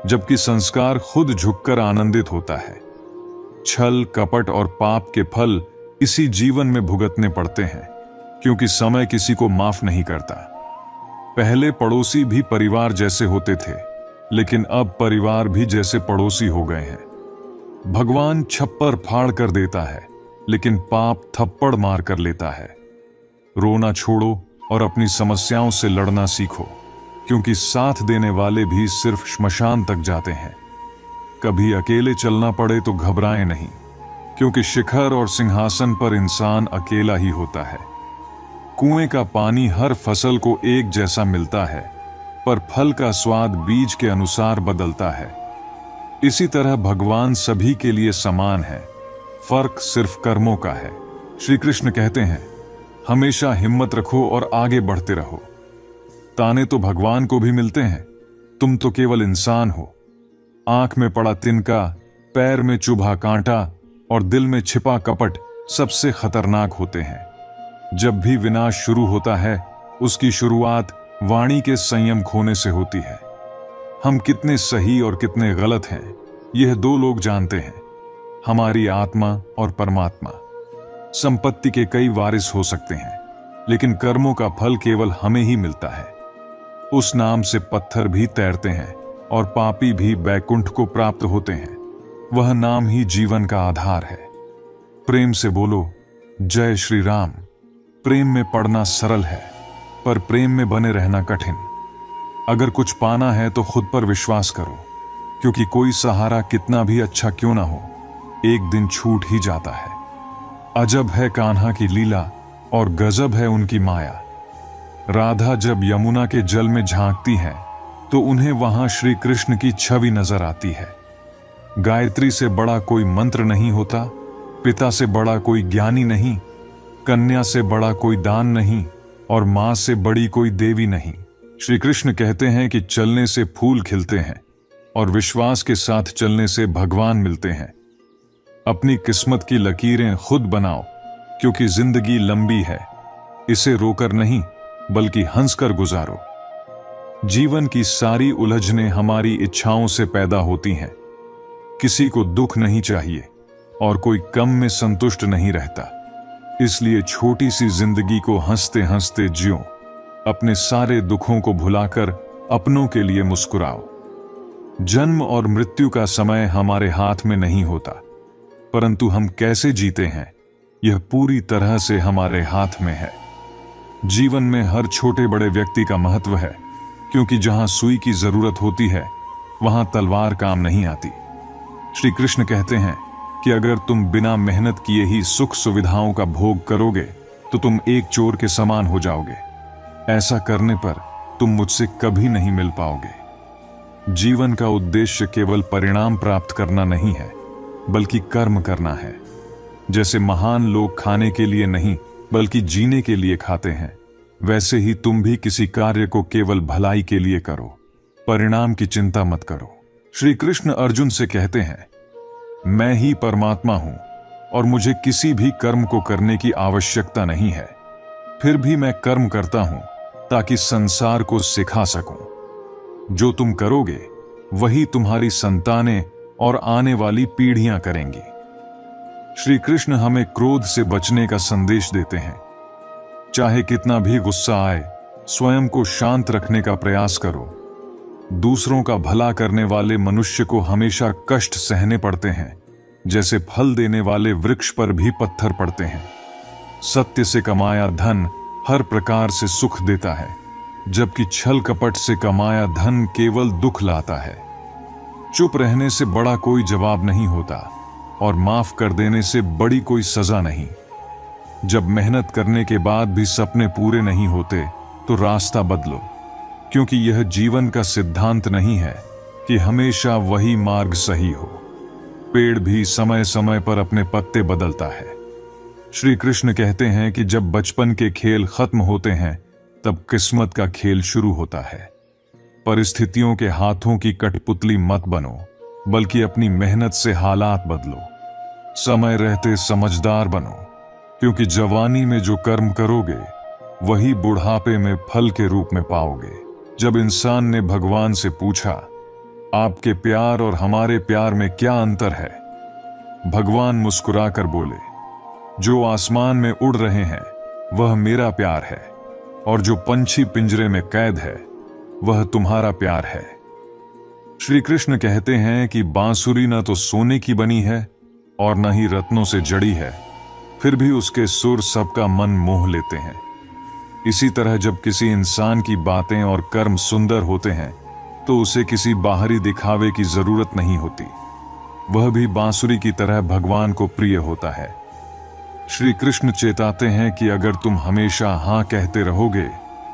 जबकि संस्कार खुद झुककर आनंदित होता है। छल, कपट और पाप के फल इसी जीवन में भुगतने पड़ते हैं, क्योंकि समय किसी को माफ नहीं करता। पहले पड़ोसी भी परिवार जैसे होते थे, लेकिन अब परिवार भी जैसे पड़ोसी हो गए हैं। भगवान छप्पर फाड़ कर देता है, लेकिन पाप थप्पड़ मार कर लेता है। रोना छोड़ो और अपनी समस्याओं से लड़ना सीखो, क्योंकि साथ देने वाले भी सिर्फ श्मशान तक जाते हैं। कभी अकेले चलना पड़े तो घबराएं नहीं, क्योंकि शिखर और सिंहासन पर इंसान अकेला ही होता है। कुएं का पानी हर फसल को एक जैसा मिलता है, पर फल का स्वाद बीज के अनुसार बदलता है। इसी तरह भगवान सभी के लिए समान है, फर्क सिर्फ कर्मों का है। श्री कृष्ण कहते हैं, हमेशा हिम्मत रखो और आगे बढ़ते रहो। ताने तो भगवान को भी मिलते हैं, तुम तो केवल इंसान हो। आंख में पड़ा तिनका, पैर में चुभा कांटा और दिल में छिपा कपट सबसे खतरनाक होते हैं। जब भी विनाश शुरू होता है, उसकी शुरुआत वाणी के संयम खोने से होती है। हम कितने सही और कितने गलत हैं, यह दो लोग जानते हैं, हमारी आत्मा और परमात्मा। संपत्ति के कई वारिस हो सकते हैं, लेकिन कर्मों का फल केवल हमें ही मिलता है। उस नाम से पत्थर भी तैरते हैं और पापी भी बैकुंठ को प्राप्त होते हैं। वह नाम ही जीवन का आधार है। प्रेम से बोलो, जय श्री राम। प्रेम में पड़ना सरल है, पर प्रेम में बने रहना कठिन। अगर कुछ पाना है तो खुद पर विश्वास करो, क्योंकि कोई सहारा कितना भी अच्छा क्यों ना हो, एक दिन छूट ही जाता है। अजब है कान्हा की लीला और गजब है उनकी माया। राधा जब यमुना के जल में झांकती हैं, तो उन्हें वहां श्री कृष्ण की छवि नजर आती है। गायत्री से बड़ा कोई मंत्र नहीं होता, पिता से बड़ा कोई ज्ञानी नहीं, कन्या से बड़ा कोई दान नहीं और मां से बड़ी कोई देवी नहीं। श्री कृष्ण कहते हैं कि चलने से फूल खिलते हैं और विश्वास के साथ चलने से भगवान मिलते हैं। अपनी किस्मत की लकीरें खुद बनाओ, क्योंकि जिंदगी लंबी है, इसे रोकर नहीं बल्कि हंसकर गुजारो। जीवन की सारी उलझनें हमारी इच्छाओं से पैदा होती हैं। किसी को दुख नहीं चाहिए और कोई कम में संतुष्ट नहीं रहता। इसलिए छोटी सी जिंदगी को हंसते हंसते जियो, अपने सारे दुखों को भुलाकर अपनों के लिए मुस्कुराओ। जन्म और मृत्यु का समय हमारे हाथ में नहीं होता, परंतु हम कैसे जीते हैं यह पूरी तरह से हमारे हाथ में है। जीवन में हर छोटे बड़े व्यक्ति का महत्व है, क्योंकि जहां सुई की जरूरत होती है वहां तलवार काम नहीं आती। श्री कृष्ण कहते हैं कि अगर तुम बिना मेहनत किए ही सुख सुविधाओं का भोग करोगे तो तुम एक चोर के समान हो जाओगे। ऐसा करने पर तुम मुझसे कभी नहीं मिल पाओगे। जीवन का उद्देश्य केवल परिणाम प्राप्त करना नहीं है, बल्कि कर्म करना है। जैसे महान लोग खाने के लिए नहीं बल्कि जीने के लिए खाते हैं, वैसे ही तुम भी किसी कार्य को केवल भलाई के लिए करो, परिणाम की चिंता मत करो। श्री कृष्ण अर्जुन से कहते हैं, मैं ही परमात्मा हूं और मुझे किसी भी कर्म को करने की आवश्यकता नहीं है। फिर भी मैं कर्म करता हूं ताकि संसार को सिखा सकूं। जो तुम करोगे वही तुम्हारी संतानें और आने वाली पीढ़ियां करेंगी। श्री कृष्ण हमें क्रोध से बचने का संदेश देते हैं। चाहे कितना भी गुस्सा आए, स्वयं को शांत रखने का प्रयास करो। दूसरों का भला करने वाले मनुष्य को हमेशा कष्ट सहने पड़ते हैं, जैसे फल देने वाले वृक्ष पर भी पत्थर पड़ते हैं। सत्य से कमाया धन हर प्रकार से सुख देता है, जबकि छल कपट से कमाया धन केवल दुख लाता है। चुप रहने से बड़ा कोई जवाब नहीं होता और माफ कर देने से बड़ी कोई सजा नहीं। जब मेहनत करने के बाद भी सपने पूरे नहीं होते तो रास्ता बदलो, क्योंकि यह जीवन का सिद्धांत नहीं है कि हमेशा वही मार्ग सही हो। पेड़ भी समय समय पर अपने पत्ते बदलता है। श्री कृष्ण कहते हैं कि जब बचपन के खेल खत्म होते हैं तब किस्मत का खेल शुरू होता है। परिस्थितियों के हाथों की कठपुतली मत बनो, बल्कि अपनी मेहनत से हालात बदलो। समय रहते समझदार बनो, क्योंकि जवानी में जो कर्म करोगे वही बुढ़ापे में फल के रूप में पाओगे। जब इंसान ने भगवान से पूछा, आपके प्यार और हमारे प्यार में क्या अंतर है, भगवान मुस्कुराकर बोले, जो आसमान में उड़ रहे हैं वह मेरा प्यार है, और जो पंछी पिंजरे में कैद है वह तुम्हारा प्यार है। श्री कृष्ण कहते हैं कि बांसुरी न तो सोने की बनी है और न ही रत्नों से जड़ी है, फिर भी उसके सुर सबका मन मोह लेते हैं। इसी तरह जब किसी इंसान की बातें और कर्म सुंदर होते हैं तो उसे किसी बाहरी दिखावे की जरूरत नहीं होती। वह भी बांसुरी की तरह भगवान को प्रिय होता है। श्री कृष्ण चेताते हैं कि अगर तुम हमेशा हां कहते रहोगे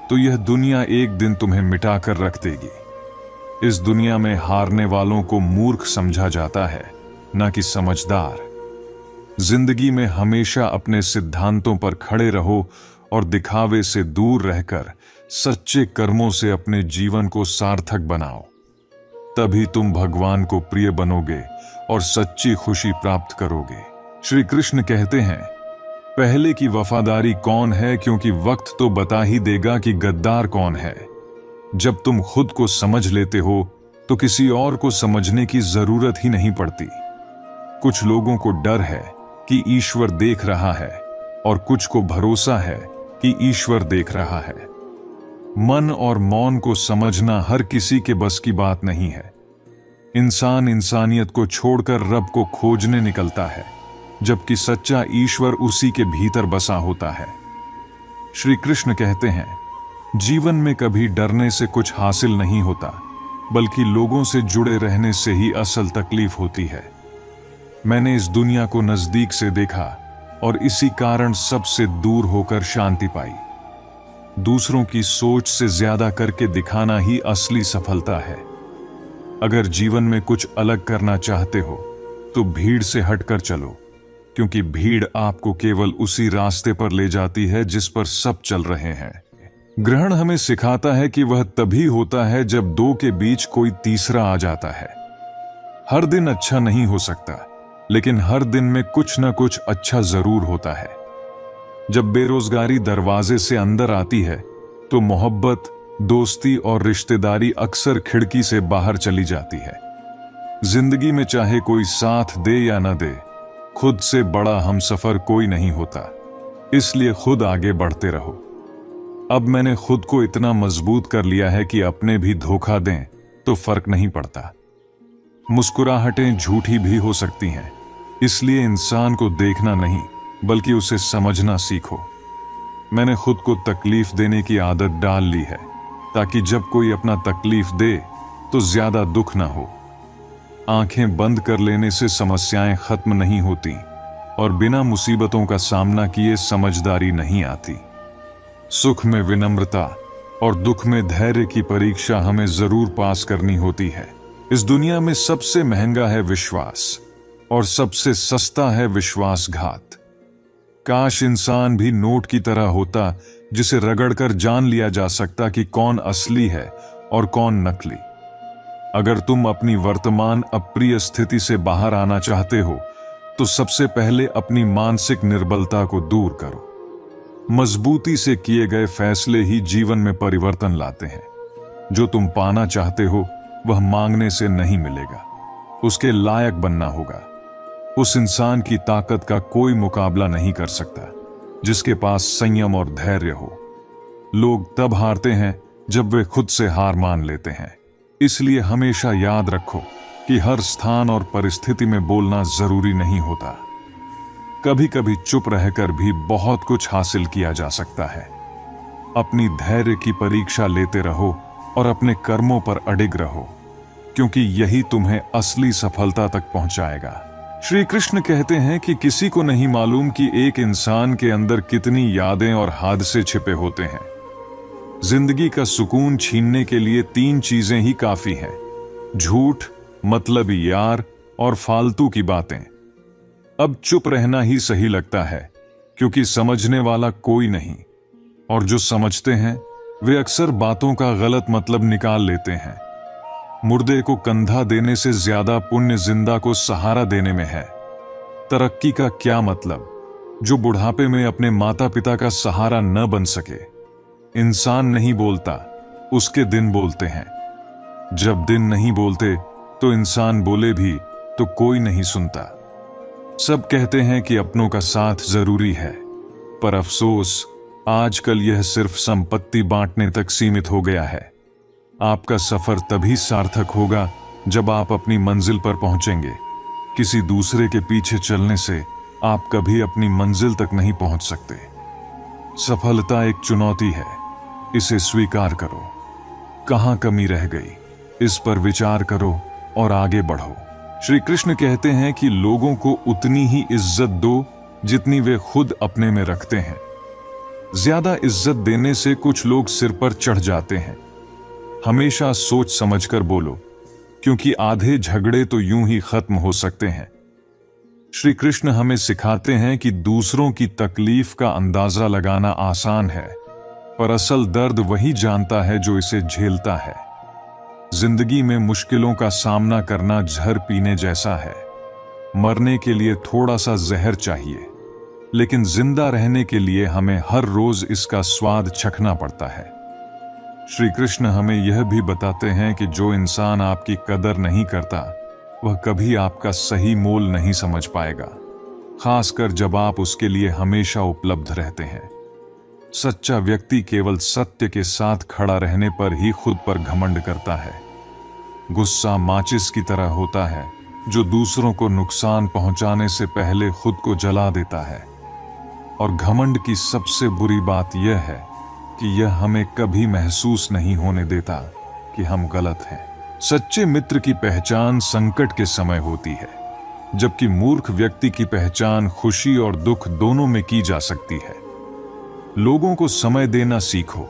तो यह दुनिया एक दिन तुम्हें मिटाकर रख देगी। इस दुनिया में हारने वालों को मूर्ख समझा जाता है, न कि समझदार। जिंदगी में हमेशा अपने सिद्धांतों पर खड़े रहो और दिखावे से दूर रहकर सच्चे कर्मों से अपने जीवन को सार्थक बनाओ। तभी तुम भगवान को प्रिय बनोगे और सच्ची खुशी प्राप्त करोगे। श्री कृष्ण कहते हैं, पहले की वफादारी कौन है, क्योंकि वक्त तो बता ही देगा कि गद्दार कौन है। जब तुम खुद को समझ लेते हो तो किसी और को समझने की जरूरत ही नहीं पड़ती। कुछ लोगों को डर है कि ईश्वर देख रहा है और कुछ को भरोसा है कि ईश्वर देख रहा है। मन और मौन को समझना हर किसी के बस की बात नहीं है। इंसान इंसानियत को छोड़कर रब को खोजने निकलता है, जबकि सच्चा ईश्वर उसी के भीतर बसा होता है। श्री कृष्ण कहते हैं, जीवन में कभी डरने से कुछ हासिल नहीं होता, बल्कि लोगों से जुड़े रहने से ही असल तकलीफ होती है। मैंने इस दुनिया को नजदीक से देखा और इसी कारण सबसे दूर होकर शांति पाई। दूसरों की सोच से ज्यादा करके दिखाना ही असली सफलता है। अगर जीवन में कुछ अलग करना चाहते हो तो भीड़ से हटकर चलो, क्योंकि भीड़ आपको केवल उसी रास्ते पर ले जाती है जिस पर सब चल रहे हैं। ग्रहण हमें सिखाता है कि वह तभी होता है जब दो के बीच कोई तीसरा आ जाता है। हर दिन अच्छा नहीं हो सकता, लेकिन हर दिन में कुछ न कुछ अच्छा जरूर होता है। जब बेरोजगारी दरवाजे से अंदर आती है तो मोहब्बत, दोस्ती और रिश्तेदारी अक्सर खिड़की से बाहर चली जाती है। जिंदगी में चाहे कोई साथ दे या न दे, खुद से बड़ा हमसफर कोई नहीं होता, इसलिए खुद आगे बढ़ते रहो। अब मैंने खुद को इतना मजबूत कर लिया है कि अपने भी धोखा दें तो फर्क नहीं पड़ता। मुस्कुराहटें झूठी भी हो सकती हैं, इसलिए इंसान को देखना नहीं बल्कि उसे समझना सीखो। मैंने खुद को तकलीफ देने की आदत डाल ली है, ताकि जब कोई अपना तकलीफ दे तो ज्यादा दुख ना हो। आंखें बंद कर लेने से समस्याएं खत्म नहीं होती और बिना मुसीबतों का सामना किए समझदारी नहीं आती। सुख में विनम्रता और दुख में धैर्य की परीक्षा हमें जरूर पास करनी होती है। इस दुनिया में सबसे महंगा है विश्वास और सबसे सस्ता है विश्वासघात। काश इंसान भी नोट की तरह होता, जिसे रगड़कर जान लिया जा सकता कि कौन असली है और कौन नकली। अगर तुम अपनी वर्तमान अप्रिय स्थिति से बाहर आना चाहते हो तो सबसे पहले अपनी मानसिक निर्बलता को दूर करो। मजबूती से किए गए फैसले ही जीवन में परिवर्तन लाते हैं। जो तुम पाना चाहते हो वह मांगने से नहीं मिलेगा, उसके लायक बनना होगा। उस इंसान की ताकत का कोई मुकाबला नहीं कर सकता जिसके पास संयम और धैर्य हो। लोग तब हारते हैं जब वे खुद से हार मान लेते हैं। इसलिए हमेशा याद रखो कि हर स्थान और परिस्थिति में बोलना जरूरी नहीं होता। कभी कभी चुप रहकर भी बहुत कुछ हासिल किया जा सकता है। अपनी धैर्य की परीक्षा लेते रहो और अपने कर्मों पर अडिग रहो, क्योंकि यही तुम्हें असली सफलता तक पहुंचाएगा। श्री कृष्ण कहते हैं कि किसी को नहीं मालूम कि एक इंसान के अंदर कितनी यादें और हादसे छिपे होते हैं। जिंदगी का सुकून छीनने के लिए 3 चीजें ही काफी हैं: झूठ, मतलबी यार और फालतू की बातें। अब चुप रहना ही सही लगता है, क्योंकि समझने वाला कोई नहीं, और जो समझते हैं वे अक्सर बातों का गलत मतलब निकाल लेते हैं। मुर्दे को कंधा देने से ज्यादा पुण्य जिंदा को सहारा देने में है। तरक्की का क्या मतलब जो बुढ़ापे में अपने माता पिता का सहारा न बन सके। इंसान नहीं बोलता, उसके दिन बोलते हैं। जब दिन नहीं बोलते तो इंसान बोले भी तो कोई नहीं सुनता। सब कहते हैं कि अपनों का साथ जरूरी है, पर अफसोस आजकल यह सिर्फ संपत्ति बांटने तक सीमित हो गया है। आपका सफर तभी सार्थक होगा जब आप अपनी मंजिल पर पहुंचेंगे। किसी दूसरे के पीछे चलने से आप कभी अपनी मंजिल तक नहीं पहुंच सकते। सफलता एक चुनौती है, इसे स्वीकार करो। कहां कमी रह गई, इस पर विचार करो और आगे बढ़ो। श्री कृष्ण कहते हैं कि लोगों को उतनी ही इज्जत दो जितनी वे खुद अपने में रखते हैं। ज्यादा इज्जत देने से कुछ लोग सिर पर चढ़ जाते हैं। हमेशा सोच समझकर बोलो, क्योंकि आधे झगड़े तो यूं ही खत्म हो सकते हैं। श्री कृष्ण हमें सिखाते हैं कि दूसरों की तकलीफ का अंदाजा लगाना आसान है, पर असल दर्द वही जानता है जो इसे झेलता है। जिंदगी में मुश्किलों का सामना करना जहर पीने जैसा है। मरने के लिए थोड़ा सा जहर चाहिए, लेकिन जिंदा रहने के लिए हमें हर रोज इसका स्वाद चखना पड़ता है। श्री कृष्ण हमें यह भी बताते हैं कि जो इंसान आपकी कदर नहीं करता वह कभी आपका सही मोल नहीं समझ पाएगा, खासकर जब आप उसके लिए हमेशा उपलब्ध रहते हैं। सच्चा व्यक्ति केवल सत्य के साथ खड़ा रहने पर ही खुद पर घमंड करता है। गुस्सा माचिस की तरह होता है जो दूसरों को नुकसान पहुंचाने से पहले खुद को जला देता है। और घमंड की सबसे बुरी बात यह है कि यह हमें कभी महसूस नहीं होने देता कि हम गलत हैं। सच्चे मित्र की पहचान संकट के समय होती है, जबकि मूर्ख व्यक्ति की पहचान खुशी और दुख दोनों में की जा सकती है। लोगों को समय देना सीखो,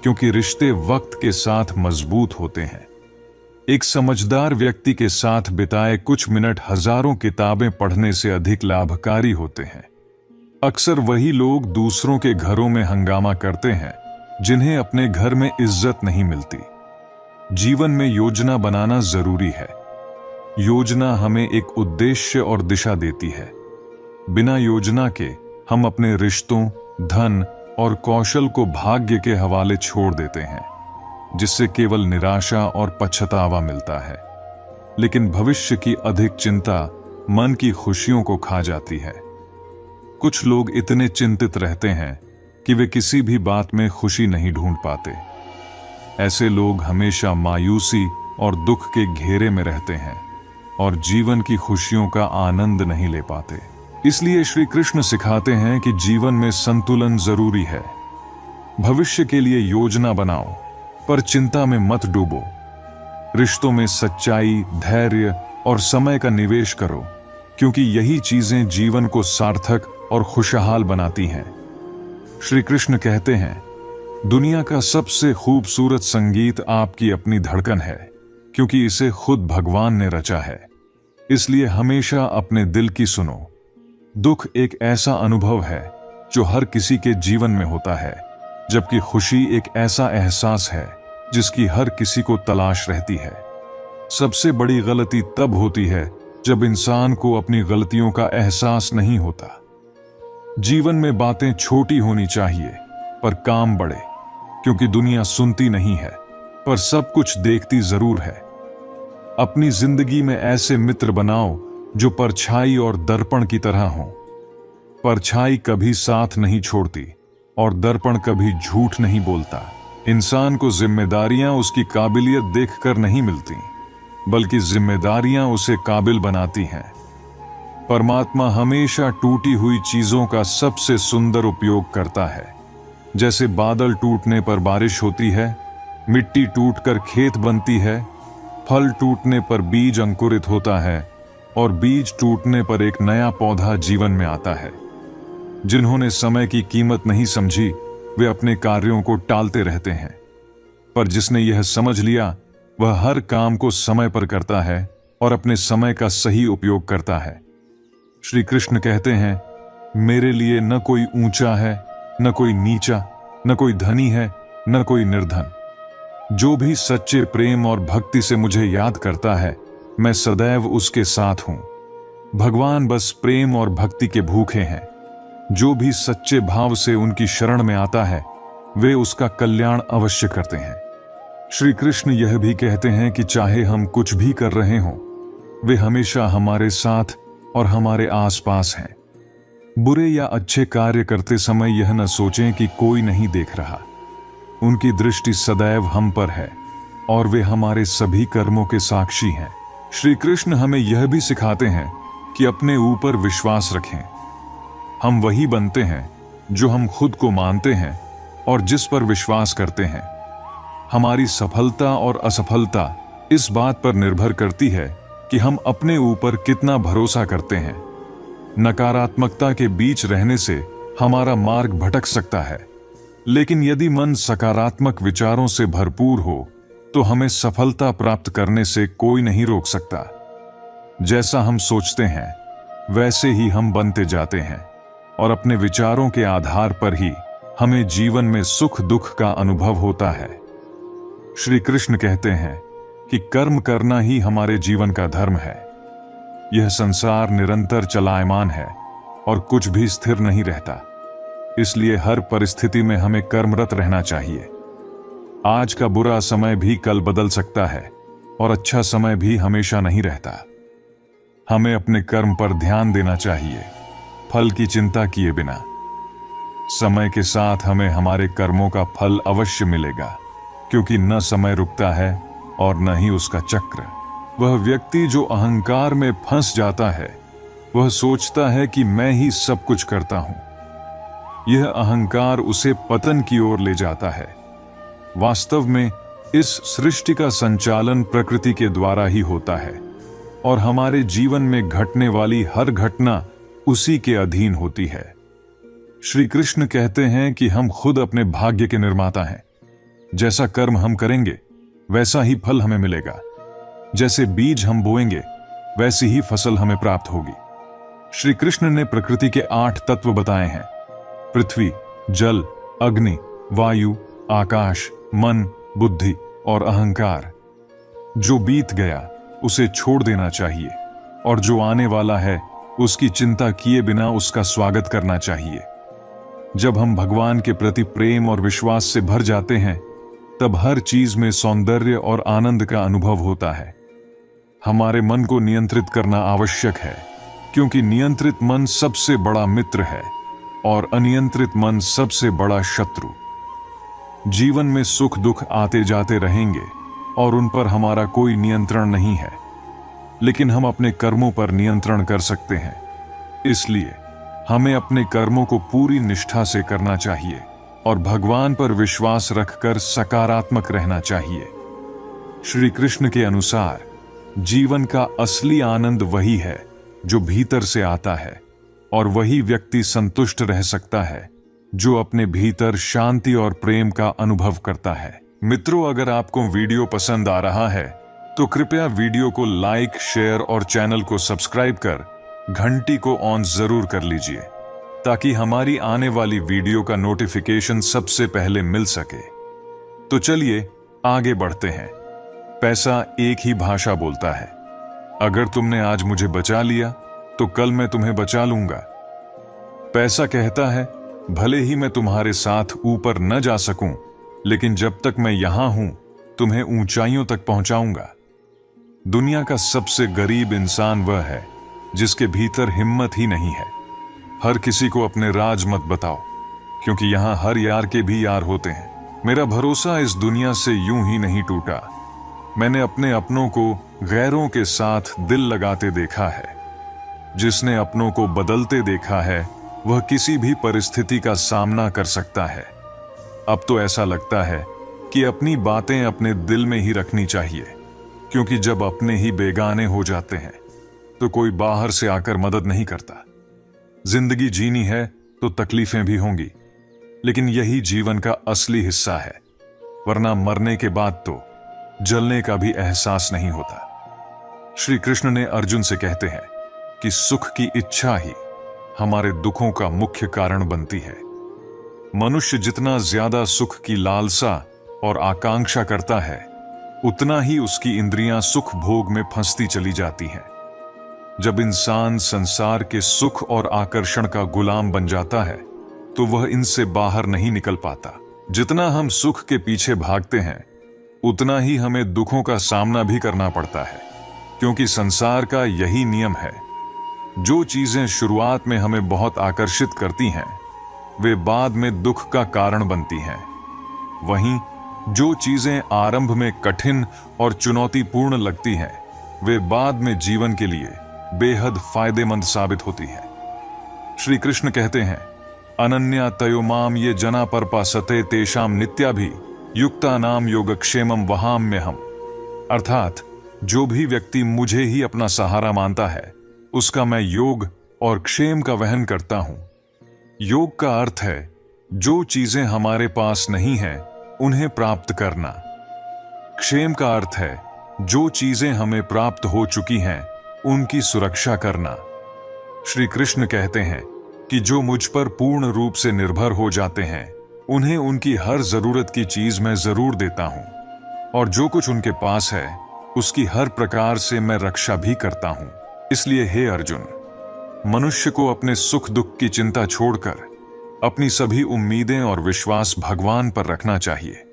क्योंकि रिश्ते वक्त के साथ मजबूत होते हैं। एक समझदार व्यक्ति के साथ बिताए कुछ मिनट हजारों किताबें पढ़ने से अधिक लाभकारी होते हैं। अक्सर वही लोग दूसरों के घरों में हंगामा करते हैं जिन्हें अपने घर में इज्जत नहीं मिलती। जीवन में योजना बनाना जरूरी है। योजना हमें एक उद्देश्य और दिशा देती है। बिना योजना के हम अपने रिश्तों, धन और कौशल को भाग्य के हवाले छोड़ देते हैं, जिससे केवल निराशा और पछतावा मिलता है। लेकिन भविष्य की अधिक चिंता मन की खुशियों को खा जाती है। कुछ लोग इतने चिंतित रहते हैं कि वे किसी भी बात में खुशी नहीं ढूंढ पाते। ऐसे लोग हमेशा मायूसी और दुख के घेरे में रहते हैं और जीवन की खुशियों का आनंद नहीं ले पाते। इसलिए श्री कृष्ण सिखाते हैं कि जीवन में संतुलन जरूरी है। भविष्य के लिए योजना बनाओ, पर चिंता में मत डूबो। रिश्तों में सच्चाई, धैर्य और समय का निवेश करो, क्योंकि यही चीजें जीवन को सार्थक और खुशहाल बनाती हैं। श्री कृष्ण कहते हैं, दुनिया का सबसे खूबसूरत संगीत आपकी अपनी धड़कन है, क्योंकि इसे खुद भगवान ने रचा है। इसलिए हमेशा अपने दिल की सुनो। दुख एक ऐसा अनुभव है जो हर किसी के जीवन में होता है, जबकि खुशी एक ऐसा एहसास है जिसकी हर किसी को तलाश रहती है। सबसे बड़ी गलती तब होती है जब इंसान को अपनी गलतियों का एहसास नहीं होता। जीवन में बातें छोटी होनी चाहिए पर काम बड़े, क्योंकि दुनिया सुनती नहीं है पर सब कुछ देखती जरूर है। अपनी जिंदगी में ऐसे मित्र बनाओ जो परछाई और दर्पण की तरह हों। परछाई कभी साथ नहीं छोड़ती और दर्पण कभी झूठ नहीं बोलता। इंसान को जिम्मेदारियां उसकी काबिलियत देखकर नहीं मिलती, बल्कि जिम्मेदारियां उसे काबिल बनाती हैं। परमात्मा हमेशा टूटी हुई चीजों का सबसे सुंदर उपयोग करता है। जैसे बादल टूटने पर बारिश होती है, मिट्टी टूटकर खेत बनती है, फल टूटने पर बीज अंकुरित होता है और बीज टूटने पर एक नया पौधा जीवन में आता है। जिन्होंने समय की कीमत नहीं समझी, वे अपने कार्यों को टालते रहते हैं, पर जिसने यह समझ लिया वह हर काम को समय पर करता है और अपने समय का सही उपयोग करता है। श्री कृष्ण कहते हैं, मेरे लिए न कोई ऊंचा है, न कोई नीचा, न कोई धनी है, न कोई निर्धन। जो भी सच्चे प्रेम और भक्ति से मुझे याद करता है, मैं सदैव उसके साथ हूं। भगवान बस प्रेम और भक्ति के भूखे हैं। जो भी सच्चे भाव से उनकी शरण में आता है, वे उसका कल्याण अवश्य करते हैं। श्री कृष्ण यह भी कहते हैं कि चाहे हम कुछ भी कर रहे हों, वे हमेशा हमारे साथ और हमारे आसपास हैं। बुरे या अच्छे कार्य करते समय यह न सोचें कि कोई नहीं देख रहा। उनकी दृष्टि सदैव हम पर है और वे हमारे सभी कर्मों के साक्षी हैं। श्री कृष्ण हमें यह भी सिखाते हैं कि अपने ऊपर विश्वास रखें। हम वही बनते हैं जो हम खुद को मानते हैं और जिस पर विश्वास करते हैं। हमारी सफलता और असफलता इस बात पर निर्भर करती है कि हम अपने ऊपर कितना भरोसा करते हैं। नकारात्मकता के बीच रहने से हमारा मार्ग भटक सकता है, लेकिन यदि मन सकारात्मक विचारों से भरपूर हो तो हमें सफलता प्राप्त करने से कोई नहीं रोक सकता। जैसा हम सोचते हैं वैसे ही हम बनते जाते हैं और अपने विचारों के आधार पर ही हमें जीवन में सुख दुख का अनुभव होता है। श्री कृष्ण कहते हैं कि कर्म करना ही हमारे जीवन का धर्म है। यह संसार निरंतर चलायमान है और कुछ भी स्थिर नहीं रहता। इसलिए हर परिस्थिति में हमें कर्मरत रहना चाहिए। आज का बुरा समय भी कल बदल सकता है और अच्छा समय भी हमेशा नहीं रहता। हमें अपने कर्म पर ध्यान देना चाहिए, फल की चिंता किए बिना। समय के साथ हमें हमारे कर्मों का फल अवश्य मिलेगा, क्योंकि न समय रुकता है और न ही उसका चक्र। वह व्यक्ति जो अहंकार में फंस जाता है, वह सोचता है कि मैं ही सब कुछ करता हूं। यह अहंकार उसे पतन की ओर ले जाता है। वास्तव में इस सृष्टि का संचालन प्रकृति के द्वारा ही होता है और हमारे जीवन में घटने वाली हर घटना उसी के अधीन होती है। श्री कृष्ण कहते हैं कि हम खुद अपने भाग्य के निर्माता हैं। जैसा कर्म हम करेंगे वैसा ही फल हमें मिलेगा। जैसे बीज हम बोएंगे वैसी ही फसल हमें प्राप्त होगी। श्री कृष्ण ने प्रकृति के 8 तत्व बताए हैं: पृथ्वी, जल, अग्नि, वायु, आकाश, मन, बुद्धि और अहंकार। जो बीत गया उसे छोड़ देना चाहिए और जो आने वाला है उसकी चिंता किए बिना उसका स्वागत करना चाहिए। जब हम भगवान के प्रति प्रेम और विश्वास से भर जाते हैं, तब हर चीज में सौंदर्य और आनंद का अनुभव होता है। हमारे मन को नियंत्रित करना आवश्यक है, क्योंकि नियंत्रित मन सबसे बड़ा मित्र है और अनियंत्रित मन सबसे बड़ा शत्रु। जीवन में सुख दुख आते जाते रहेंगे और उन पर हमारा कोई नियंत्रण नहीं है, लेकिन हम अपने कर्मों पर नियंत्रण कर सकते हैं। इसलिए हमें अपने कर्मों को पूरी निष्ठा से करना चाहिए और भगवान पर विश्वास रखकर सकारात्मक रहना चाहिए। श्री कृष्ण के अनुसार जीवन का असली आनंद वही है जो भीतर से आता है, और वही व्यक्ति संतुष्ट रह सकता है जो अपने भीतर शांति और प्रेम का अनुभव करता है। मित्रों, अगर आपको वीडियो पसंद आ रहा है तो कृपया वीडियो को लाइक, शेयर और चैनल को सब्सक्राइब कर घंटी को ऑन जरूर कर लीजिए, ताकि हमारी आने वाली वीडियो का नोटिफिकेशन सबसे पहले मिल सके। तो चलिए आगे बढ़ते हैं। पैसा एक ही भाषा बोलता है। अगर तुमने आज मुझे बचा लिया तो कल मैं तुम्हें बचा लूंगा। पैसा कहता है, भले ही मैं तुम्हारे साथ ऊपर न जा सकूं, लेकिन जब तक मैं यहां हूं तुम्हें ऊंचाइयों तक पहुंचाऊंगा। दुनिया का सबसे गरीब इंसान वह है जिसके भीतर हिम्मत ही नहीं है। हर किसी को अपने राज मत बताओ, क्योंकि यहां हर यार के भी यार होते हैं। मेरा भरोसा इस दुनिया से यूं ही नहीं टूटा। मैंने अपने अपनों को गैरों के साथ दिल लगाते देखा है। जिसने अपनों को बदलते देखा है वह किसी भी परिस्थिति का सामना कर सकता है। अब तो ऐसा लगता है कि अपनी बातें अपने दिल में ही रखनी चाहिए, क्योंकि जब अपने ही बेगाने हो जाते हैं तो कोई बाहर से आकर मदद नहीं करता। जिंदगी जीनी है तो तकलीफें भी होंगी, लेकिन यही जीवन का असली हिस्सा है, वरना मरने के बाद तो जलने का भी एहसास नहीं होता। श्री कृष्ण ने अर्जुन से कहते हैं कि सुख की इच्छा ही हमारे दुखों का मुख्य कारण बनती है। मनुष्य जितना ज्यादा सुख की लालसा और आकांक्षा करता है, उतना ही उसकी इंद्रियां सुख भोग में फंसती चली जाती हैं। जब इंसान संसार के सुख और आकर्षण का गुलाम बन जाता है तो वह इनसे बाहर नहीं निकल पाता। जितना हम सुख के पीछे भागते हैं, उतना ही हमें दुखों का सामना भी करना पड़ता है, क्योंकि संसार का यही नियम है। जो चीजें शुरुआत में हमें बहुत आकर्षित करती हैं, वे बाद में दुख का कारण बनती हैं। वहीं जो चीजें आरंभ में कठिन और चुनौतीपूर्ण लगती हैं, वे बाद में जीवन के लिए बेहद फायदेमंद साबित होती है। श्री कृष्ण कहते हैं, अनन्या तयो माम ये जना परपासते तेषाम नित्याभि युक्ता नाम योगक्षेमम वहाम्यहम्। अर्थात जो भी व्यक्ति मुझे ही अपना सहारा मानता है, उसका मैं योग और क्षेम का वहन करता हूं। योग का अर्थ है जो चीजें हमारे पास नहीं हैं उन्हें प्राप्त करना। क्षेम का अर्थ है जो चीजें हमें प्राप्त हो चुकी हैं उनकी सुरक्षा करना। श्री कृष्ण कहते हैं कि जो मुझ पर पूर्ण रूप से निर्भर हो जाते हैं, उन्हें उनकी हर जरूरत की चीज मैं जरूर देता हूं, और जो कुछ उनके पास है उसकी हर प्रकार से मैं रक्षा भी करता हूं। इसलिए हे अर्जुन, मनुष्य को अपने सुख दुख की चिंता छोड़कर अपनी सभी उम्मीदें और विश्वास भगवान पर रखना चाहिए।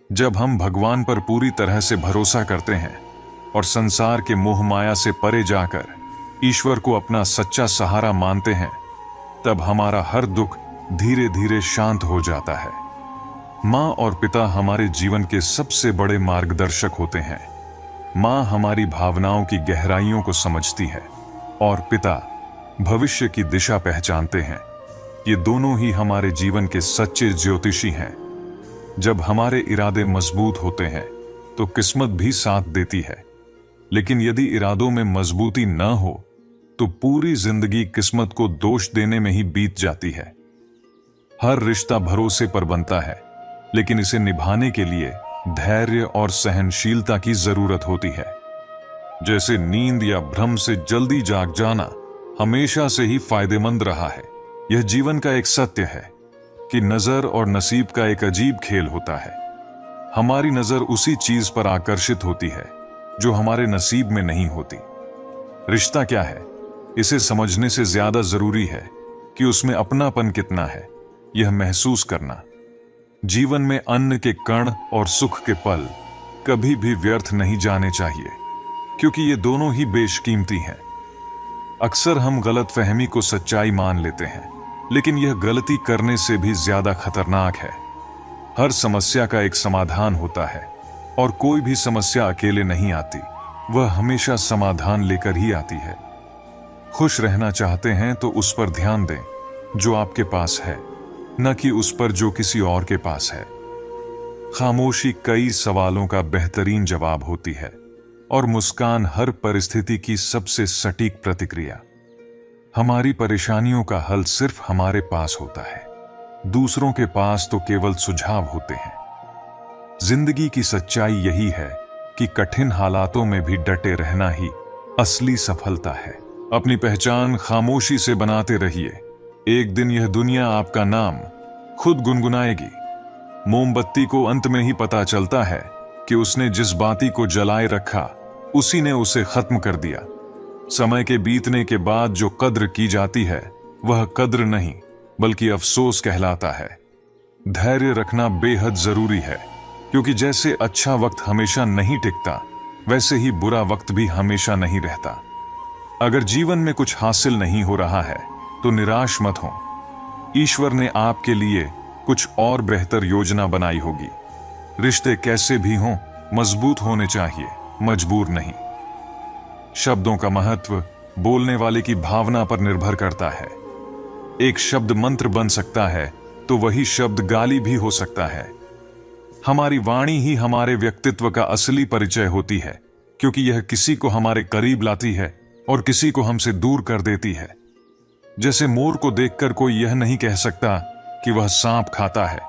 जब हम भगवान पर पूरी तरह से भरोसा करते हैं और संसार के मोह माया से परे जाकर ईश्वर को अपना सच्चा सहारा मानते हैं, तब हमारा हर दुख धीरे धीरे शांत हो जाता है। माँ और पिता हमारे जीवन के सबसे बड़े मार्गदर्शक होते हैं। माँ हमारी भावनाओं की गहराइयों को समझती है और पिता भविष्य की दिशा पहचानते हैं। ये दोनों ही हमारे जीवन के सच्चे ज्योतिषी हैं। जब हमारे इरादे मजबूत होते हैं तो किस्मत भी साथ देती है, लेकिन यदि इरादों में मजबूती न हो तो पूरी जिंदगी किस्मत को दोष देने में ही बीत जाती है। हर रिश्ता भरोसे पर बनता है, लेकिन इसे निभाने के लिए धैर्य और सहनशीलता की जरूरत होती है। जैसे नींद या भ्रम से जल्दी जाग जाना हमेशा से ही फायदेमंद रहा है, यह जीवन का एक सत्य है कि नजर और नसीब का एक अजीब खेल होता है। हमारी नजर उसी चीज पर आकर्षित होती है जो हमारे नसीब में नहीं होती। रिश्ता क्या है, इसे समझने से ज्यादा जरूरी है कि उसमें अपनापन कितना है। यह महसूस करना, जीवन में अन्न के कण और सुख के पल कभी भी व्यर्थ नहीं जाने चाहिए, क्योंकि ये दोनों ही बेशकीमती हैं। अक्सर हम गलतफहमी को सच्चाई मान लेते हैं, लेकिन यह गलती करने से भी ज्यादा खतरनाक है। हर समस्या का एक समाधान होता है, और कोई भी समस्या अकेले नहीं आती, वह हमेशा समाधान लेकर ही आती है। खुश रहना चाहते हैं तो उस पर ध्यान दें जो आपके पास है, न कि उस पर जो किसी और के पास है। खामोशी कई सवालों का बेहतरीन जवाब होती है, और मुस्कान हर परिस्थिति की सबसे सटीक प्रतिक्रिया। हमारी परेशानियों का हल सिर्फ हमारे पास होता है, दूसरों के पास तो केवल सुझाव होते हैं। जिंदगी की सच्चाई यही है कि कठिन हालातों में भी डटे रहना ही असली सफलता है। अपनी पहचान खामोशी से बनाते रहिए। एक दिन यह दुनिया आपका नाम खुद गुनगुनाएगी। मोमबत्ती को अंत में ही पता चलता है कि उसने जिस बाती को जलाए रखा, उसी ने उसे खत्म कर दिया। समय के बीतने के बाद जो कद्र की जाती है, वह कद्र नहीं बल्कि अफसोस कहलाता है। धैर्य रखना बेहद जरूरी है, क्योंकि जैसे अच्छा वक्त हमेशा नहीं टिकता, वैसे ही बुरा वक्त भी हमेशा नहीं रहता। अगर जीवन में कुछ हासिल नहीं हो रहा है तो निराश मत हो। ईश्वर ने आपके लिए कुछ और बेहतर योजना बनाई होगी। रिश्ते कैसे भी हों, मजबूत होने चाहिए, मजबूर नहीं। शब्दों का महत्व बोलने वाले की भावना पर निर्भर करता है। एक शब्द मंत्र बन सकता है तो वही शब्द गाली भी हो सकता है। हमारी वाणी ही हमारे व्यक्तित्व का असली परिचय होती है, क्योंकि यह किसी को हमारे करीब लाती है और किसी को हमसे दूर कर देती है। जैसे मोर को देखकर कोई यह नहीं कह सकता कि वह सांप खाता है,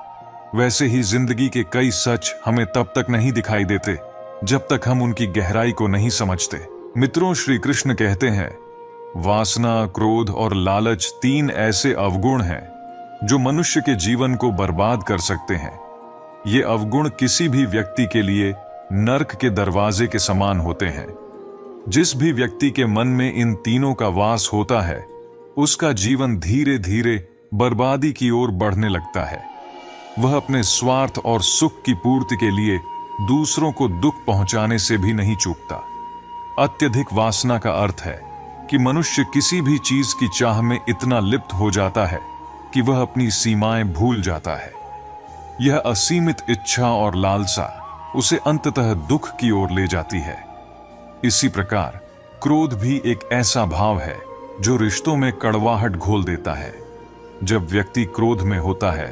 वैसे ही जिंदगी के कई सच हमें तब तक नहीं दिखाई देते जब तक हम उनकी गहराई को नहीं समझते। मित्रों, श्री कृष्ण कहते हैं, वासना, क्रोध और लालच 3 ऐसे अवगुण हैं जो मनुष्य के जीवन को बर्बाद कर सकते हैं। ये अवगुण किसी भी व्यक्ति के लिए नर्क के दरवाजे के समान होते हैं। जिस भी व्यक्ति के मन में इन तीनों का वास होता है, उसका जीवन धीरे धीरे बर्बादी की ओर बढ़ने लगता है। वह अपने स्वार्थ और सुख की पूर्ति के लिए दूसरों को दुख पहुंचाने से भी नहीं चूकता। अत्यधिक वासना का अर्थ है कि मनुष्य किसी भी चीज की चाह में इतना लिप्त हो जाता है कि वह अपनी सीमाएं भूल जाता है। यह असीमित इच्छा और लालसा उसे अंततः दुख की ओर ले जाती है। इसी प्रकार क्रोध भी एक ऐसा भाव है जो रिश्तों में कड़वाहट घोल देता है। जब व्यक्ति क्रोध में होता है,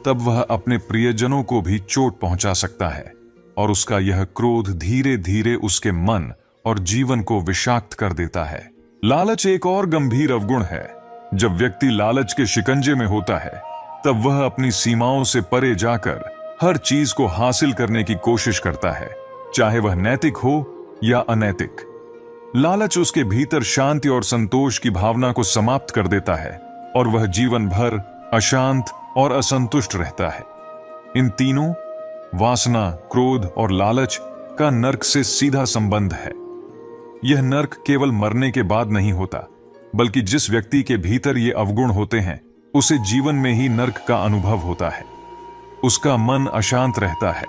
तब वह अपने प्रियजनों को भी चोट पहुंचा सकता है, और उसका यह क्रोध धीरे धीरे उसके मन और जीवन को विषाक्त कर देता है। लालच एक और गंभीर अवगुण है। जब व्यक्ति लालच के शिकंजे में होता है, तब वह अपनी सीमाओं से परे जाकर हर चीज को हासिल करने की कोशिश करता है, चाहे वह नैतिक हो या अनैतिक। लालच उसके भीतर शांति और संतोष की भावना को समाप्त कर देता है, और वह जीवन भर अशांत और असंतुष्ट रहता है। इन तीनों, वासना, क्रोध और लालच का नर्क से सीधा संबंध है। यह नर्क केवल मरने के बाद नहीं होता, बल्कि जिस व्यक्ति के भीतर ये अवगुण होते हैं, उसे जीवन में ही नर्क का अनुभव होता है। उसका मन अशांत रहता है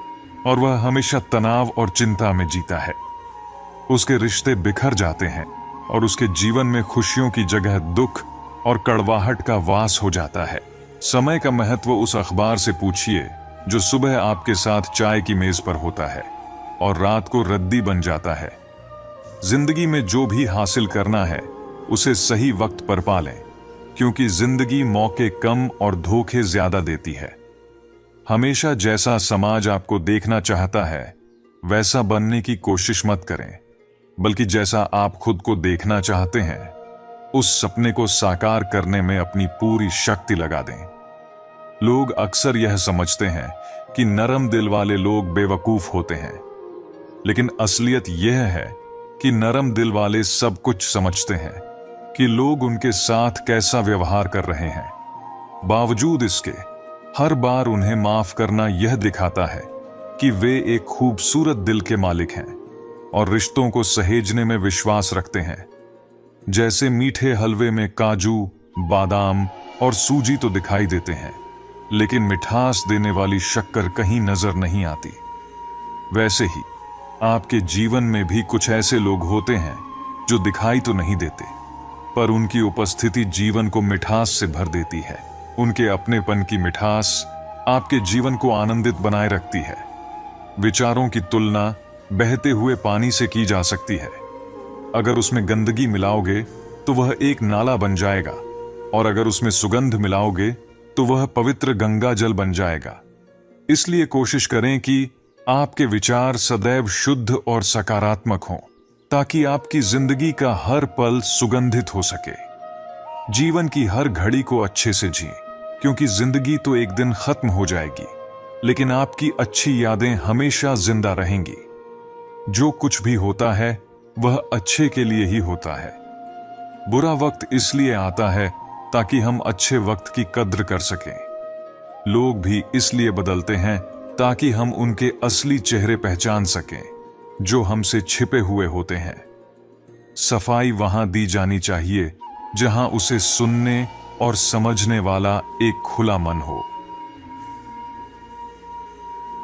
और वह हमेशा तनाव और चिंता में जीता है। उसके रिश्ते बिखर जाते हैं और उसके जीवन में खुशियों की जगह दुख और कड़वाहट का वास हो जाता है। समय का महत्व उस अखबार से पूछिए जो सुबह आपके साथ चाय की मेज पर होता है और रात को रद्दी बन जाता है। जिंदगी में जो भी हासिल करना है, उसे सही वक्त पर पालें, क्योंकि जिंदगी मौके कम और धोखे ज्यादा देती है। हमेशा जैसा समाज आपको देखना चाहता है, वैसा बनने की कोशिश मत करें, बल्कि जैसा आप खुद को देखना चाहते हैं, उस सपने को साकार करने में अपनी पूरी शक्ति लगा दें। लोग अक्सर यह समझते हैं कि नरम दिल वाले लोग बेवकूफ होते हैं, लेकिन असलियत यह है कि नरम दिल वाले सब कुछ समझते हैं कि लोग उनके साथ कैसा व्यवहार कर रहे हैं। बावजूद इसके, हर बार उन्हें माफ करना यह दिखाता है कि वे एक खूबसूरत दिल के मालिक हैं और रिश्तों को सहेजने में विश्वास रखते हैं। जैसे मीठे हलवे में काजू, बादाम और सूजी तो दिखाई देते हैं, लेकिन मिठास देने वाली शक्कर कहीं नजर नहीं आती। वैसे ही आपके जीवन में भी कुछ ऐसे लोग होते हैं जो दिखाई तो नहीं देते, पर उनकी उपस्थिति जीवन को मिठास से भर देती है। उनके अपनेपन की मिठास आपके जीवन को आनंदित बनाए रखती है। विचारों की तुलना बहते हुए पानी से की जा सकती है। अगर उसमें गंदगी मिलाओगे तो वह एक नाला बन जाएगा, और अगर उसमें सुगंध मिलाओगे तो वह पवित्र गंगा जल बन जाएगा। इसलिए कोशिश करें कि आपके विचार सदैव शुद्ध और सकारात्मक हों, ताकि आपकी जिंदगी का हर पल सुगंधित हो सके। जीवन की हर घड़ी को अच्छे से जिएं, क्योंकि जिंदगी तो एक दिन खत्म हो जाएगी, लेकिन आपकी अच्छी यादें हमेशा जिंदा रहेंगी। जो कुछ भी होता है वह अच्छे के लिए ही होता है। बुरा वक्त इसलिए आता है ताकि हम अच्छे वक्त की कद्र कर सकें। लोग भी इसलिए बदलते हैं ताकि हम उनके असली चेहरे पहचान सकें, जो हमसे छिपे हुए होते हैं। सफाई वहां दी जानी चाहिए जहां उसे सुनने और समझने वाला एक खुला मन हो।